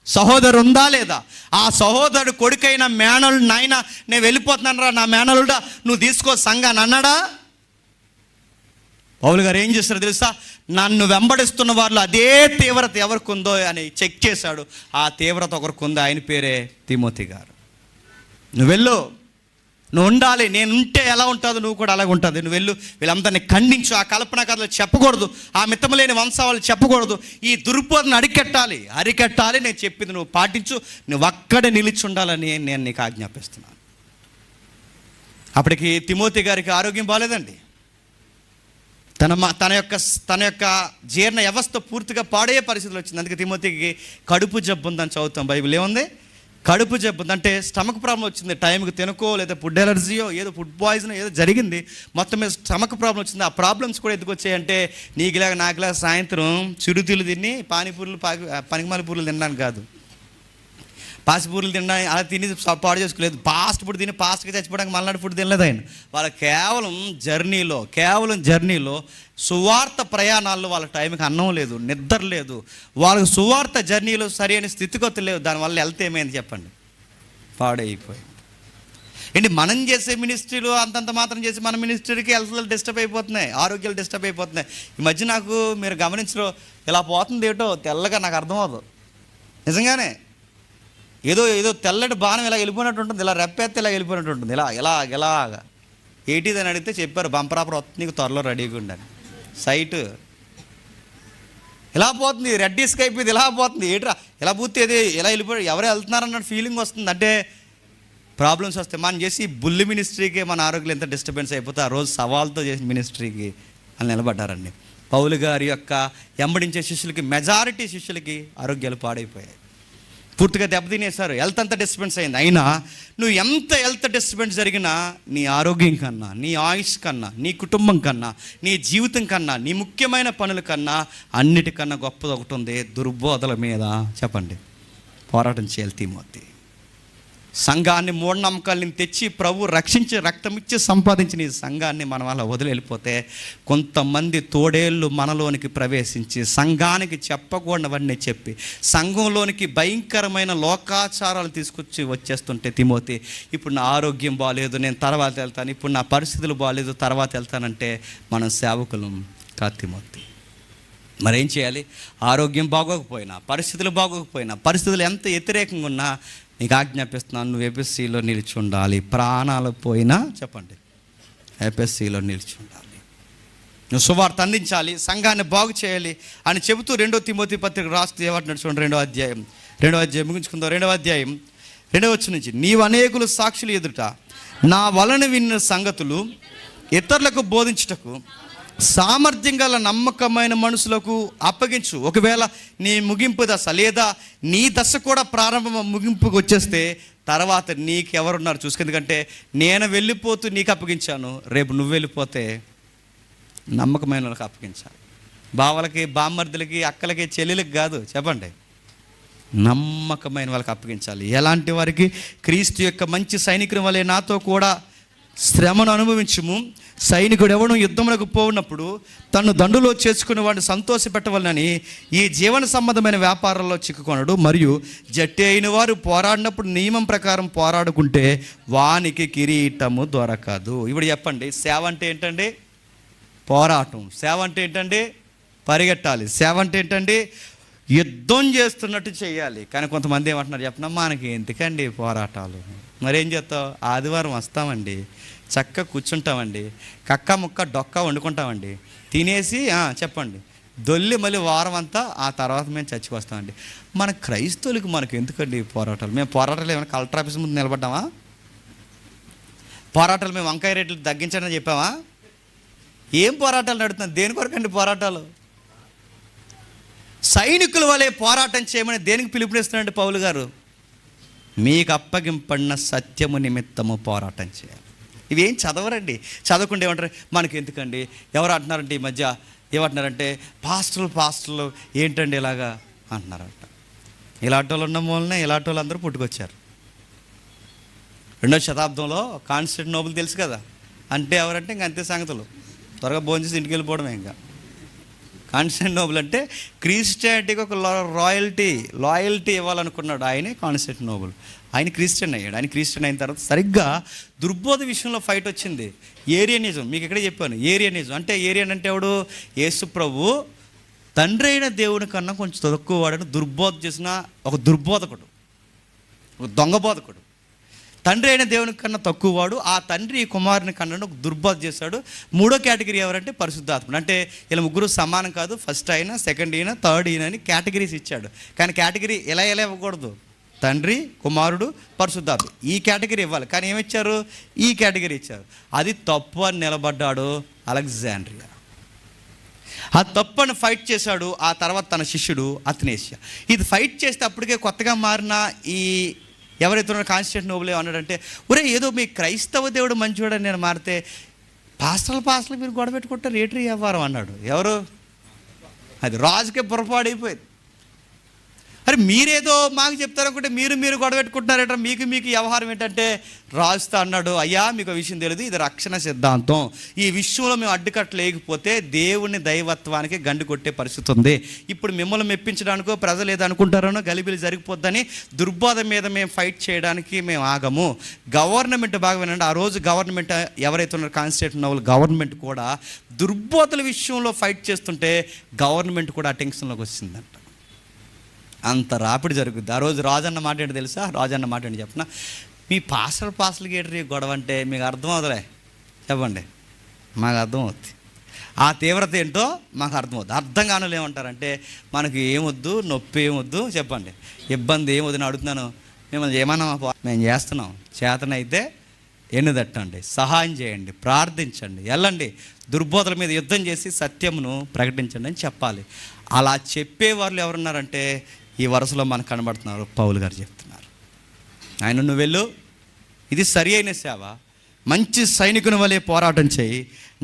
సహోదరు ఉందా లేదా? ఆ సహోదరుడు కొడుకైన మేనల్డ్, నాయన నేను వెళ్ళిపోతున్నాను రా నా మేనల్డా, నువ్వు తీసుకో సంఘాన్ని అన్నాడా? పౌలు గారు ఏం చేస్తారో తెలుసా? నన్ను వెంబడిస్తున్న వాళ్ళు అదే తీవ్రత ఎవరికి ఉందో అని చెక్ చేశాడు. ఆ తీవ్రత ఒకరికి ఉంది, ఆయన పేరే తిమోతి గారు. నువ్వు వెళ్ళు, నువ్వు ఉండాలి. నేను ఉంటే ఎలా ఉంటుందో నువ్వు కూడా అలాగ ఉంటుంది. నువ్వు వెళ్ళు, వీళ్ళందరినీ ఖండించు. ఆ కల్పన కథలు చెప్పకూడదు, ఆ మితములేని వంశాలు చెప్పకూడదు. ఈ దుర్బోధన అరికట్టాలి. నేను చెప్పింది నువ్వు పాటించు, నువ్వు అక్కడే నిలిచి ఉండాలని నేను నీకు ఆజ్ఞాపిస్తున్నాను. అప్పటికి తిమోతి గారికి ఆరోగ్యం బాగాలేదండి. తన యొక్క జీర్ణ వ్యవస్థ పూర్తిగా పాడే పరిస్థితులు వచ్చింది. అందుకే తిమోతికి కడుపు జబ్బు ఉందని చదువుతాం బైబిల్. ఏముంది? కడుపు జబ్బు అంటే స్టమక్ ప్రాబ్లం వచ్చింది. టైంకి తినకో లేదా ఫుడ్ ఎలర్జీయో ఏదో ఫుడ్ పాయిజన్ ఏదో జరిగింది. మొత్తం మీద స్టమక్ ప్రాబ్లం వచ్చింది. ఆ ప్రాబ్లమ్స్ కూడా ఎందుకు వచ్చాయంటే, నీకులాగా నాకులాగా సాయంత్రం చిరుతిలు తిని పానీపూరులు పనికిమాల పూరులు తినడానికి కాదు, పాసిపూరులు తినడానికి అలా తిని పాడు చేసుకోలేదు. ఫాస్ట్ ఫుడ్ తిని ఫాస్ట్గా చచ్చిపోవడానికి మళ్ళీ ఫుడ్ తినలేదు ఆయన. వాళ్ళ కేవలం జర్నీలో సువార్త ప్రయాణాల్లో వాళ్ళ టైంకి అన్నం లేదు, నిద్ర లేదు. వాళ్ళకి సువార్త జర్నీలో సరైన స్థితిగతులు లేవు. దానివల్ల హెల్త్ ఏమైంది చెప్పండి? పాడైపోయింది. ఏంటి మనం చేసే మినిస్ట్రీలు అంతంత మాత్రం చేసి మన మినిస్ట్రీకి హెల్త్ డిస్టర్బ్ అయిపోతున్నాయి, ఆరోగ్యాలు డిస్టర్బ్ అయిపోతున్నాయి. ఈ మధ్య నాకు మీరు గమనించరు ఇలా పోతుంది ఏటో తెల్లగా నాకు అర్థమవుతుంది నిజంగానే. ఏదో ఏదో తెల్లటి బాణం ఇలా వెళ్ళిపోయినట్టు ఉంటుంది, ఇలా రెప్పేస్తే ఇలా వెళ్ళిపోయినట్టు ఉంటుంది, ఇలాగా 80 అని అడిగితే చెప్పారు బంపర్ ఆఫర్ వస్తుంది నీకు త్వరలో రెడీగా ఉండాలి. సైట్ ఇలా పోతుంది, రెడ్ డిస్క్ అయిపోయింది, ఇలా పోతుంది, ఏట్రా ఇలా పూర్తి ఏది ఇలా వెళ్ళిపోయి ఎవరు వెళ్తున్నారన్న ఫీలింగ్ వస్తుంది. అంటే ప్రాబ్లమ్స్ వస్తాయి. మనం చేసి బుల్లి మినిస్ట్రీకి మన ఆరోగ్యం ఎంత డిస్టర్బెన్స్ అయిపోతే ఆ రోజు సవాల్తో చేసిన మినిస్ట్రీకి అని నిలబడ్డారండి. పౌలు గారి యొక్క ఎంబడించే శిష్యులకి, మెజారిటీ శిష్యులకి ఆరోగ్యాలు పాడైపోయాయి, పూర్తిగా దెబ్బతినేశారు. హెల్త్ అంతా డిస్టర్బెన్స్ అయింది. అయినా నువ్వు ఎంత హెల్త్ డిస్టర్బెన్స్ జరిగినా నీ ఆరోగ్యం కన్నా, నీ ఆయుష్ కన్నా, నీ కుటుంబం కన్నా, నీ జీవితం కన్నా, నీ ముఖ్యమైన పనుల కన్నా అన్నిటికన్నా గొప్పది ఒకటి ఉంది, దుర్బోధల మీద చెప్పండి పోరాటం చేయాలి తిమోతి. సంఘాన్ని మూఢనమ్మకాలని తెచ్చి ప్రభు రక్షించి రక్తమిచ్చి సంపాదించిన ఈ సంఘాన్ని మనం అలా వదిలి వెళ్ళిపోతే కొంతమంది తోడేళ్ళు మనలోనికి ప్రవేశించి సంఘానికి చెప్పకూడనివన్నీ చెప్పి సంఘంలోనికి భయంకరమైన లోకాచారాలు తీసుకొచ్చి వచ్చేస్తుంటే తిమోతి ఇప్పుడు నా ఆరోగ్యం బాగాలేదు నేను తర్వాత వెళ్తాను, ఇప్పుడు నా పరిస్థితులు బాగాలేదు తర్వాత వెళ్తానంటే మనం సేవకులం కాదు తిమోతి. మరేం చేయాలి? ఆరోగ్యం బాగోకపోయినా, పరిస్థితులు బాగోకపోయినా, పరిస్థితులు ఎంత వ్యతిరేకంగా ఉన్నా నీకు ఆజ్ఞాపిస్తున్నాను, నువ్వు ఎపిఎస్సిలో నిలిచి ఉండాలి. ప్రాణాలు పోయినా చెప్పండి ఎపిఎస్సిలో నిలిచి ఉండాలి. నువ్వు సువార్త అందించాలి, సంఘాన్ని బాగు చేయాలి అని చెబుతూ 2 తిమోతి పత్రిక రాస్తూ ఏమంటున్నాడు చూడండి. 2వ అధ్యాయం ముగించుకుందాం. 2వ అధ్యాయం 2వ వచనం నుంచి, నీవు అనేకులు సాక్షులు ఎదుట నా వలన విన్న సంగతులు ఇతరులకు బోధించుటకు సామర్థ్యం గల నమ్మకమైన మనుషులకు అప్పగించు. ఒకవేళ నీ ముగింపు దశ లేదా నీ దశ కూడా ప్రారంభం ముగింపుకి వచ్చేస్తే తర్వాత నీకెవరున్నారు చూసుకో. ఎందుకంటే నేను వెళ్ళిపోతూ నీకు అప్పగించాను, రేపు నువ్వు వెళ్ళిపోతే నమ్మకమైన వాళ్ళకి అప్పగించాలి. బావలకి, బామ్మర్దులకి, అక్కలకి, చెల్లెలకి కాదు చెప్పండి, నమ్మకమైన వాళ్ళకి అప్పగించాలి. ఎలాంటి వారికి? క్రీస్తు యొక్క మంచి సైనికుని వలె నాతో కూడా శ్రమను అనుభవించుము. సైనికుడు ఎవడు యుద్ధములకు పోయినప్పుడు తను దండులో చేసుకుని వాడిని సంతోషపెట్టవాలని ఈ జీవన సంబంధమైన వ్యాపారాల్లో చిక్కుకొనడు. మరియు జట్టి అయిన వారు పోరాడినప్పుడు నియమం ప్రకారం పోరాడుకుంటే వానికి కిరీటము దొరకదు. ఇప్పుడు చెప్పండి, సేవ అంటే ఏంటండి? పోరాటం. సేవ అంటే ఏంటండి? పరిగెట్టాలి. సేవ అంటే ఏంటండి? యుద్ధం చేస్తున్నట్టు చేయాలి. కానీ కొంతమంది ఏమంటున్నారు చెప్పినా, మనకి ఎందుకండి పోరాటాలు, మరేం చేస్తావు? ఆదివారం వస్తామండి, చక్కగా కూర్చుంటామండి, కక్క ముక్క డొక్క వండుకుంటామండి, తినేసి చెప్పండి దొల్లి మళ్ళీ వారం అంతా ఆ తర్వాత మేము చచ్చిపోస్తామండి. మన క్రైస్తవులకి మనకు ఎందుకండి పోరాటాలు? మేము పోరాటాలు ఏమైనా కలెక్టర్ ఆఫీస్ ముందు నిలబడ్డామా? పోరాటాలు మేము వంకాయ రేట్లు తగ్గించాలని చెప్పామా? ఏం పోరాటాలు నడుతున్నాం? దేని కొరకండి పోరాటాలు? సైనికుల వలె పోరాటం చేయమని దేనికి పిలుపునిస్తున్నాడు పౌలు గారు? మీకు అప్పగింపడిన సత్యము నిమిత్తము పోరాటం చేయాలి. ఇవేం చదవరండి, చదవకుండా ఏమంటారు మనకి ఎందుకండి? ఎవరు అంటున్నారంటే ఈ మధ్య ఏమంటున్నారంటే పాస్టర్లు ఏంటండి ఇలాగా అంటున్నారంట. ఇలాంటి వాళ్ళు ఉన్న మూలనే ఇలాంటి వాళ్ళు అందరూ పుట్టుకొచ్చారు. 2వ శతాబ్దంలో కాన్స్టాంటినోపుల్ తెలుసు కదా, అంటే ఎవరంటే ఇంక అంతే సంగతులు, త్వరగా భోజనం చేసి ఇంటికి వెళ్ళిపోవడమే. ఇంకా కాన్స్టాంటినోపుల్ అంటే క్రిస్టియానిటీకి ఒక లాయల్టీ ఇవ్వాలనుకున్నాడు ఆయనే కాన్స్టాంటినోపుల్. ఆయన క్రిస్టియన్ అయ్యాడు. ఆయన క్రిస్టియన్ అయిన తర్వాత సరిగ్గా దుర్బోధ విషయంలో ఫైట్ వచ్చింది. ఏరియనిజం, మీకు ఇక్కడే చెప్పాను. ఏరియనిజం అంటే, ఏరియన్ అంటే ఎవడు? యేసు ప్రభు తండ్రి అయిన దేవుని కన్నా కొంచెం తక్కువ వాడని దుర్బోధ చేసిన ఒక దుర్బోధకుడు, ఒక దొంగ బోధకుడు. తండ్రి అయిన దేవుని కన్నా తక్కువ వాడు, ఆ తండ్రి కుమారుని కన్నా ఒక దుర్బోధ చేశాడు. 3వ కేటగిరీ ఎవరంటే పరిశుద్ధాత్ముడు. అంటే ఇలా ముగ్గురు సమానం కాదు, ఫస్ట్ అయినా, సెకండ్ అయినా, థర్డ్ అయినా అని కేటగిరీస్ ఇచ్చాడు. కానీ కేటగిరీ ఎలా ఇవ్వకూడదు? తండ్రి, కుమారుడు, పరిశుద్ధాత్మ ఈ కేటగిరీ ఇవ్వాలి. కానీ ఏమిచ్చారు? ఈ కేటగిరీ ఇచ్చారు. అది తప్పు అని నిలబడ్డాడు అలెగ్జాండ్రియా. ఆ తప్పని ఫైట్ చేశాడు. ఆ తర్వాత తన శిష్యుడు అథనేసియా. ఇది ఫైట్ చేస్తే అప్పటికే కొత్తగా మారిన ఈ ఎవరైతే కాన్స్టాంటినోపుల్ అన్నాడంటే, ఒరే ఏదో మీ క్రైస్తవ దేవుడు మంచివాడని నేను మారితే పాస్టర్లు మీరు గొడవ పెట్టుకుంటారు ఏట్రీ వ్యవహారం అన్నాడు. ఎవరు? అది రాజుకే పొరపాడైపోయింది. అరే మీరేదో మాకు చెప్తారనుకుంటే మీరు గొడవ పెట్టుకుంటున్నారట, మీకు వ్యవహారం ఏంటంటే రాజుతో అన్నాడు, అయ్యా మీకు విషయం తెలియదు, ఇది రక్షణ సిద్ధాంతం, ఈ విషయంలో మేము అడ్డుకట్ట లేకపోతే దేవుని దైవత్వానికి గండి కొట్టే పరిస్థితి ఉంది. ఇప్పుడు మిమ్మల్ని మెప్పించడానికో ప్రజలు ఏదో అనుకుంటారనో గలిబిలి జరిగిపోద్దని దుర్బోధ మీద మేము ఫైట్ చేయడానికి మేము ఆగము. గవర్నమెంట్ బాగా వినండి, ఆ రోజు గవర్నమెంట్ ఎవరైతే ఉన్నారో కాన్స్టిట్యూషనల్ గవర్నమెంట్ కూడా దుర్బోధల విషయంలో ఫైట్ చేస్తుంటే గవర్నమెంట్ కూడా అటెన్షన్లోకి వచ్చిందంట. అంత రాపిడి జరుగుద్ది. ఆ రోజు రాజన్న మాట ఏంటి తెలుసా? రాజన్న మాట ఏంటి చెప్పిన, మీ పాసలు గేటరీ గొడవ అంటే మీకు అర్థం అవుతుందిలే, చెప్పండి, మాకు అర్థం అవుతుంది. ఆ తీవ్రత ఏంటో మాకు అర్థమవుతుంది. అర్థం కానులు ఏమంటారంటే, మనకి ఏమొద్దు, నొప్పి ఏమొద్దు, చెప్పండి, ఇబ్బంది ఏమొద్దు అని అడుగుతున్నాను. మిమ్మల్ని ఏమన్నా మేము చేస్తున్నాం, చేతనైతే ఎన్ను తట్టండి, సహాయం చేయండి, ప్రార్థించండి, వెళ్ళండి, దుర్బోధల మీద యుద్ధం చేసి సత్యమును ప్రకటించండి అని చెప్పాలి. అలా చెప్పేవాళ్ళు ఎవరున్నారంటే ఈ వరుసలో మనకు కనబడుతున్నారు. పౌలు గారు చెప్తున్నారు, ఆయన నువ్వు వెళ్ళు, ఇది సరి అయిన సేవ, మంచి సైనికుని వలె పోరాటం చేయి,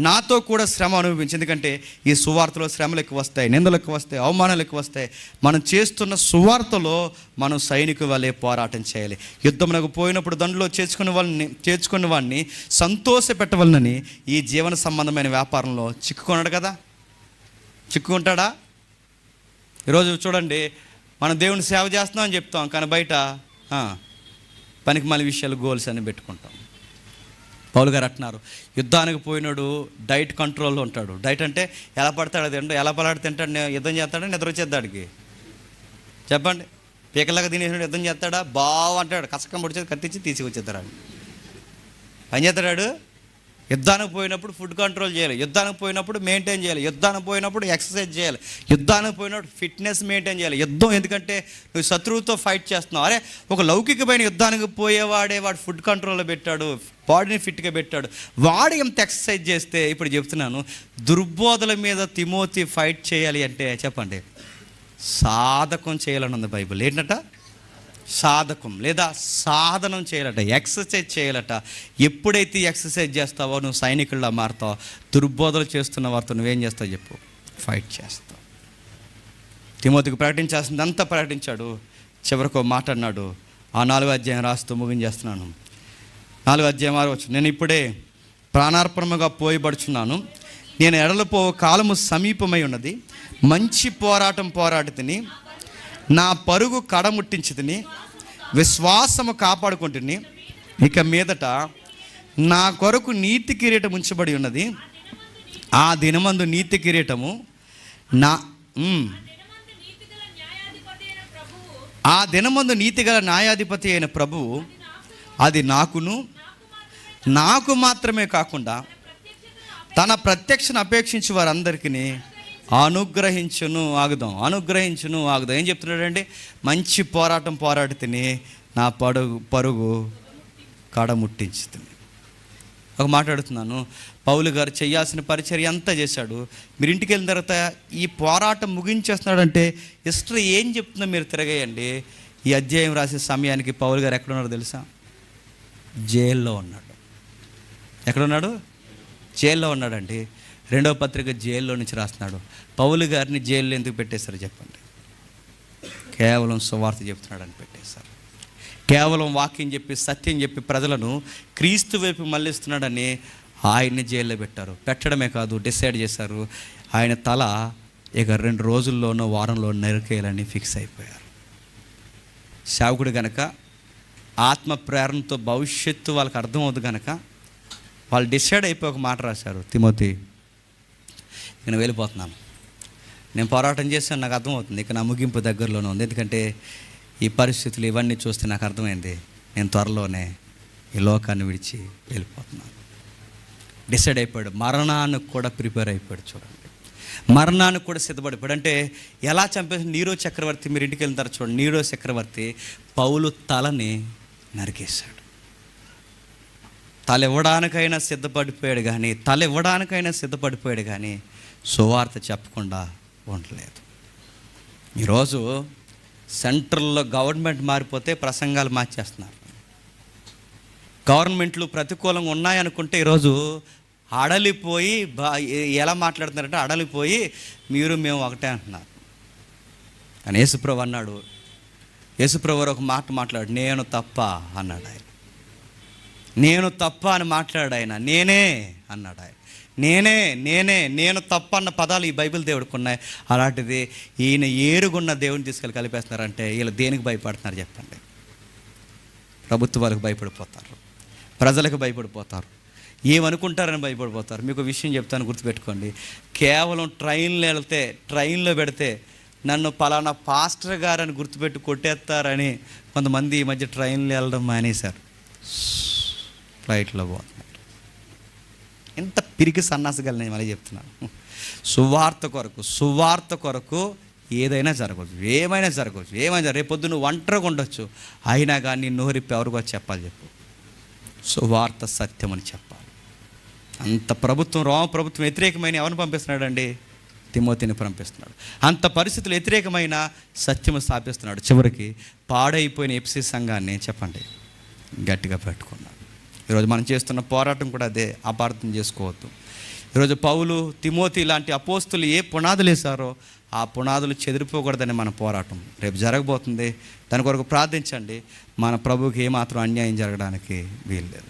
నాతో కూడా శ్రమ అనుభవించి. ఎందుకంటే ఈ సువార్తలో శ్రమలు ఎక్కువ వస్తాయి, నిందలు ఎక్కువ వస్తాయి, అవమానాలు ఎక్కువ వస్తాయి. మనం చేస్తున్న సువార్తలో మనం సైనికు వలె పోరాటం చేయాలి. యుద్ధమునకు పోయినప్పుడు దండులో చేర్చుకున్న వాడిని సంతోష పెట్టవలనని ఈ జీవన సంబంధమైన వ్యాపారంలో చిక్కుకున్నాడు కదా. చిక్కుకుంటాడా? ఈరోజు చూడండి, మనం దేవుని సేవ చేస్తున్నాం అని చెప్తాం, కానీ బయట పనికి మళ్ళీ విషయాలు, గోల్స్ అని పెట్టుకుంటాం. పౌలు గారు అంటున్నారు, యుద్ధానికి పోయినాడు డైట్ కంట్రోల్లో ఉంటాడు. డైట్ అంటే ఎలా పడతాడు అది, ఎలా పలాడి తింటాడు, యుద్ధం చేస్తాడా, నిద్ర వచ్చేద్దాడికి, చెప్పండి, పీకలాగా తినేసినాడు యుద్ధం చేస్తాడా? అంటాడు, కసకం పొడిచేది కత్తిచ్చి తీసుకొచ్చేస్తాడు. పని చేస్తాడు. యుద్ధానికి పోయినప్పుడు ఫుడ్ కంట్రోల్ చేయాలి, యుద్ధానికి పోయినప్పుడు మెయింటైన్ చేయాలి, యుద్ధానికి పోయినప్పుడు ఎక్సర్సైజ్ చేయాలి, యుద్ధానికి పోయినప్పుడు ఫిట్నెస్ మెయింటైన్ చేయాలి. యుద్ధం ఎందుకంటే నువ్వు శత్రువుతో ఫైట్ చేస్తున్నావు. అరే, ఒక లౌకికమైన యుద్ధానికి పోయేవాడే వాడు ఫుడ్ కంట్రోల్లో పెట్టాడు, బాడీని ఫిట్గా పెట్టాడు, వాడు ఎంత ఎక్సర్సైజ్ చేస్తే. ఇప్పుడు చెప్తున్నాను, దుర్బోధల మీద తిమోతి ఫైట్ చేయాలి అంటే చెప్పండి, సాధకం చేయాలని ఉంది బైబిల్. ఏంటంట? సాధకం లేదా సాధనం చేయాలట, ఎక్సర్సైజ్ చేయాలట. ఎప్పుడైతే ఎక్సర్సైజ్ చేస్తావో నువ్వు సైనికుల్లా మారుతావు. దుర్బోధలు చేస్తున్న వారితో నువ్వేం చేస్తావు చెప్పు? ఫైట్ చేస్తావు. తిమోతికి ప్రకటించాల్సిందంతా ప్రకటించాడు. చివరికి మాట్లాడినాడు. ఆ 4వ అధ్యాయం రాస్తూ ముగించేస్తున్నాను. 4వ అధ్యాయం 6వ వచనం, నేను ఇప్పుడే ప్రాణార్పణముగా పోయబడుచున్నాను, నేను ఎడలిపో కాలము సమీపమై ఉన్నది, మంచి పోరాటం పోరాడుతుని, నా పరుగు కడముట్టించుతుని, విశ్వాసము కాపాడుకుంటుని, ఇక మీదట నా కొరకు నీతి కిరీటం ఉంచబడి ఉన్నది, ఆ దినమందు నీతి కిరీటము ఆ దినమందు నీతి గల న్యాయాధిపతి అయిన ప్రభువు అది నాకు మాత్రమే కాకుండా తన ప్రత్యక్షను అపేక్షించి వారందరికీ అనుగ్రహించును. ఆగుదాం. ఏం చెప్తున్నాడండి? మంచి పోరాటం పోరాడితేనే నా పరుగు కడముట్టించుతుంది. ఒక మాట్లాడుతున్నాను, పౌలు గారు చేయాల్సిన పరిచర్య అంతా చేశాడు. మీరు ఇంటికి వెళ్ళిన తర్వాత ఈ పోరాటం ముగించేస్తున్నాడంటే హిస్టరీ ఏం చెప్తుందో మీరు తిరగేయండి. ఈ అధ్యాయం రాసే సమయానికి పౌలు గారు ఎక్కడున్నాడో తెలుసా? జైల్లో ఉన్నాడు. ఎక్కడున్నాడు? జైల్లో ఉన్నాడండి. 2వ పత్రిక జైల్లో నుంచి రాస్తున్నాడు. పౌలు గారిని జైల్లో ఎందుకు పెట్టేశారు చెప్పండి? కేవలం సువార్త చెప్తున్నాడని పెట్టేశారు. కేవలం వాక్యం చెప్పి సత్యం చెప్పి ప్రజలను క్రీస్తు వైపు మళ్ళిస్తున్నాడని ఆయన్ని జైల్లో పెట్టారు. పెట్టడమే కాదు, డిసైడ్ చేశారు ఆయన తల ఇక 2 రోజుల్లోనో వారంలో నరికేయాలని ఫిక్స్ అయిపోయారు. సేవకుడు కనుక ఆత్మ ప్రేరణతో భవిష్యత్తు వాళ్ళకి అర్థమవుతుంది కనుక వాళ్ళు డిసైడ్ అయిపోయి ఒక మాట రాశారు, తిమోతి నేను వెళ్ళిపోతున్నాను, నేను పోరాటం చేశాను, నాకు అర్థమవుతుంది, ఇక నా ముగింపు దగ్గరలోనే ఉంది. ఎందుకంటే ఈ పరిస్థితులు ఇవన్నీ చూస్తే నాకు అర్థమైంది, నేను త్వరలోనే ఈ లోకాన్ని విడిచి వెళ్ళిపోతున్నాను. డిసైడ్ అయిపోయాడు. మరణానికి కూడా ప్రిపేర్ అయిపోయాడు. చూడండి, మరణానికి కూడా సిద్ధపడిపోయాడు. అంటే ఎలా చంపేసి నీరో చక్రవర్తి, మీరు ఇంటికి వెళ్తారు చూడండి, నీరో చక్రవర్తి పౌలు తలని నరికేశాడు. తల ఇవ్వడానికైనా సిద్ధపడిపోయాడు కానీ సువార్త చెప్పకుండా ఉండలేదు. ఈరోజు సెంట్రల్లో గవర్నమెంట్ మారిపోతే ప్రసంగాలు మార్చేస్తున్నారు. గవర్నమెంట్లు ప్రతికూలంగా ఉన్నాయనుకుంటే ఈరోజు అడలిపోయి ఎలా మాట్లాడుతున్నారంటే అడలిపోయి మేము ఒకటే అంటున్నారు. కానీ యేసుప్రభు అన్నాడు, యేసుప్రభు ఒక మాట మాట్లాడు, నేను తప్ప అన్నాడు ఆయన. నేను తప్ప అని మాట్లాడాడు ఆయన. నేనే అన్నాడు ఆయన. నేను తప్ప అన్న పదాలు ఈ బైబిల్ దేవుడికి ఉన్నాయి. అలాంటిది ఈయన ఏరుగున్న దేవుని తీసుకెళ్ళి కలిపేస్తున్నారంటే వీళ్ళు దేనికి భయపడుతున్నారు చెప్పండి? ప్రభుత్వాలకు భయపడిపోతారు, ప్రజలకు భయపడిపోతారు, ఏమనుకుంటారని భయపడిపోతారు. మీకు విషయం చెప్తాను, గుర్తుపెట్టుకోండి. కేవలం ట్రైన్లో పెడితే నన్ను పలానా పాస్టర్ గారని గుర్తుపెట్టి కొట్టేస్తారని కొంతమంది ఈ మధ్య ట్రైన్లో వెళ్ళడం మానేశారు, ఫ్లైట్లో పోతున్నారు. ఎంత పిరికి సన్నాసగల నేను మళ్ళీ చెప్తున్నాను. సువార్త కొరకు ఏదైనా జరగవచ్చు, ఏమైనా జరగవచ్చు. రేపొద్దు నువ్వు ఒంటరిగా ఉండొచ్చు, అయినా కానీ నీ నోరిప్పి ఎవరికో చెప్పాలి. చెప్పు, సువార్త సత్యం అని చెప్పాలి. అంత రోమ ప్రభుత్వం వ్యతిరేకమైన ఎవరిని పంపిస్తున్నాడండి? తిమోతిని పంపిస్తున్నాడు. అంత పరిస్థితులు వ్యతిరేకమైన సత్యము స్థాపిస్తున్నాడు. చివరికి పాడైపోయిన ఎఫెసీ సంఘాన్ని చెప్పండి గట్టిగా పెట్టుకున్నాడు. ఈరోజు మనం చేస్తున్న పోరాటం కూడా అదే, అపార్థం చేసుకోవద్దు. ఈరోజు పౌలు, తిమోతి లాంటి అపోస్తులు ఏ పునాదులు వేశారో ఆ పునాదులు చెదిరిపోకూడదని మన పోరాటం రేపు జరగబోతుంది. దాని కొరకు ప్రార్థించండి. మన ప్రభువుకి ఏమాత్రం అన్యాయం జరగడానికి వీల్లేదు.